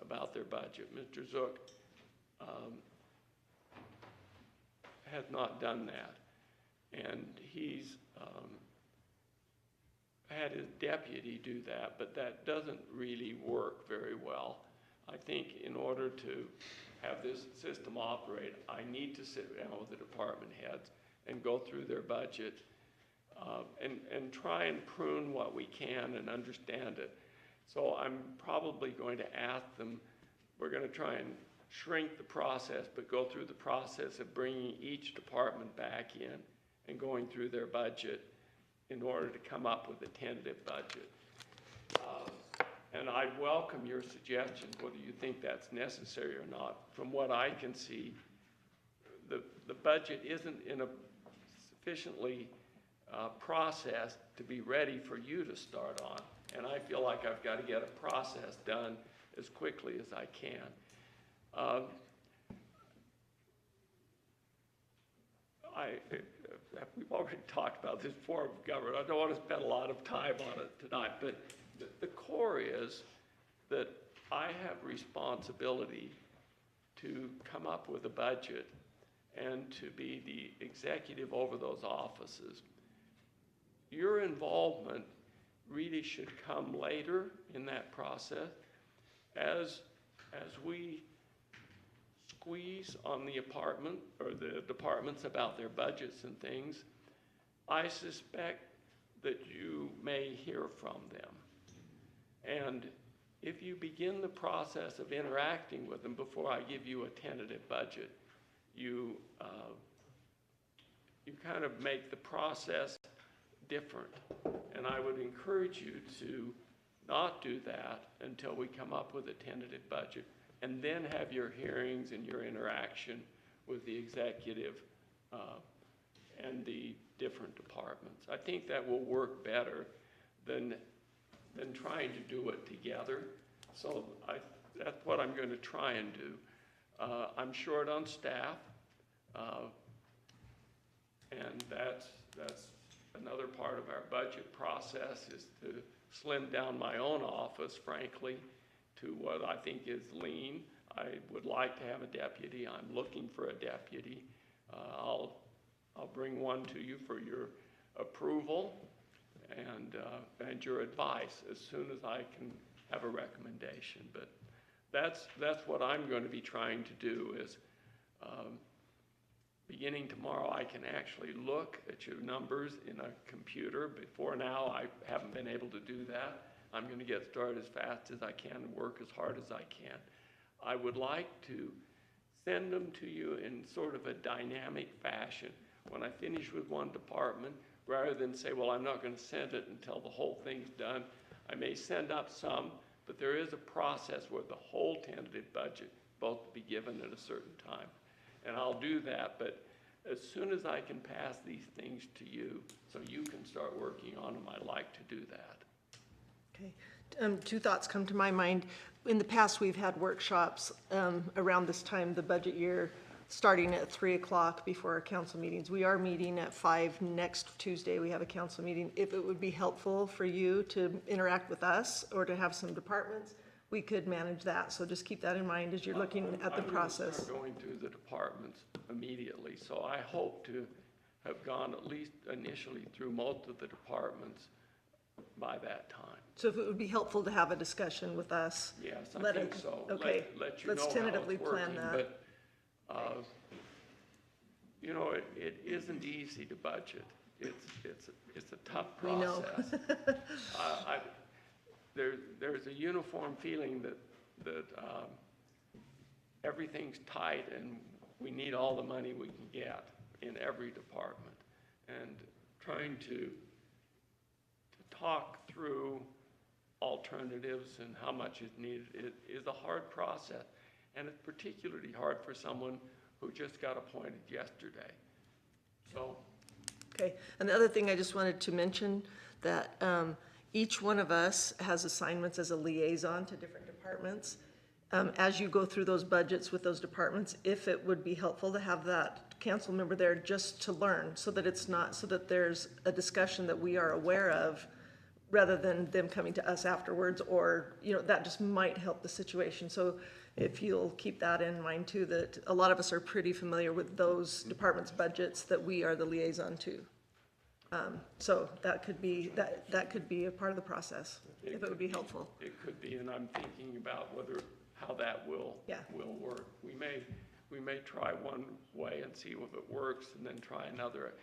about their budget. Mr. Zook has not done that, and he's had his deputy do that, but that doesn't really work very well. I think in order to have this system operate, I need to sit down with the department heads and go through their budget and try and prune what we can and understand it. So I'm probably going to ask them, we're going to try and shrink the process, but go through the process of bringing each department back in and going through their budget in order to come up with a tentative budget. And I welcome your suggestions, whether you think that's necessary or not. From what I can see, the budget isn't in a sufficiently process to be ready for you to start on. And I feel like I've got to get a process done as quickly as I can. We've already talked about this form of government. I don't want to spend a lot of time on it tonight, but the core is that I have responsibility to come up with a budget and to be the executive over those offices. Your involvement really should come later in that process as we squeeze on the apartment or the departments about their budgets and things. I suspect that you may hear from them. And if you begin the process of interacting with them before I give you a tentative budget, you kind of make the process different. And I would encourage you to not do that until we come up with a tentative budget, and then have your hearings and your interaction with the executive and the different departments. I think that will work better than trying to do it together. So that's what I'm going to try and do. I'm short on staff, and that's another part of our budget process, is to slim down my own office, frankly, to what I think is lean. I would like to have a deputy. I'm looking for a deputy. I'll bring one to you for your approval and your advice as soon as I can have a recommendation. But that's what I'm going to be trying to do is beginning tomorrow, I can actually look at your numbers in a computer. Before now, I haven't been able to do that. I'm going to get started as fast as I can and work as hard as I can. I would like to send them to you in sort of a dynamic fashion. When I finish with one department, rather than say, well, I'm not going to send it until the whole thing's done, I may send up some, but there is a process where the whole tentative budget both be given at a certain time. And I'll do that, but as soon as I can pass these things to you so you can start working on them, I'd like to do that. Okay. Two thoughts come to my mind. In the past, we've had workshops around this time, the budget year, starting at 3 o'clock before our council meetings. We are meeting at 5 next Tuesday. We have a council meeting. If it would be helpful for you to interact with us or to have some departments, we could manage that. So just keep that in mind as you're looking at the I'm gonna process. start going through the departments immediately, so I hope to have gone at least initially through most of the departments by that time. So if it would be helpful to have a discussion with us. Yes, I let think us- so. Okay, Let you know let's how tentatively it's plan working, that. but, you know, it isn't easy to budget. It's a tough We know. process. There's a uniform feeling that everything's tight and we need all the money we can get in every department. And trying to talk through alternatives and how much is needed is a hard process. And it's particularly hard for someone who just got appointed yesterday. So, Okay, and the other thing I just wanted to mention, that each one of us has assignments as a liaison to different departments. As you go through those budgets with those departments, if it would be helpful to have that council member there just to learn, so that it's not, so that there's a discussion that we are aware of, rather than them coming to us afterwards, or, you know, that just might help the situation. So if you'll keep that in mind too, that a lot of us are pretty familiar with those departments' budgets that we are the liaison to. So that could be, that could be a part of the process, if it would be helpful. it could be, and I'm thinking about how that will work. We may try one way and see if it works, and then try another.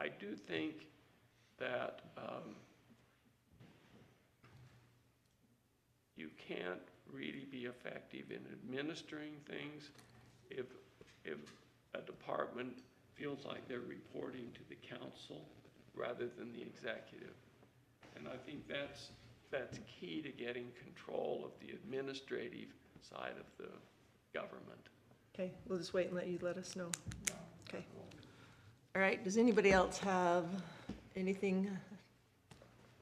I do think that you can't really be effective in administering things if a department feels like they're reporting to the council rather than the executive. And I think that's key to getting control of the administrative side of the government. Okay, we'll just wait and let you let us know. Okay. All right, does anybody else have anything?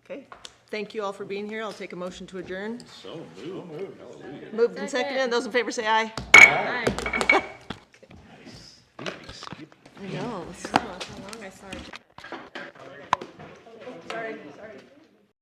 Okay, thank you all for being here. I'll take a motion to adjourn. So moved. Hallelujah. Moved and seconded. Those in favor say aye. Aye. I know, That's how long I saw it.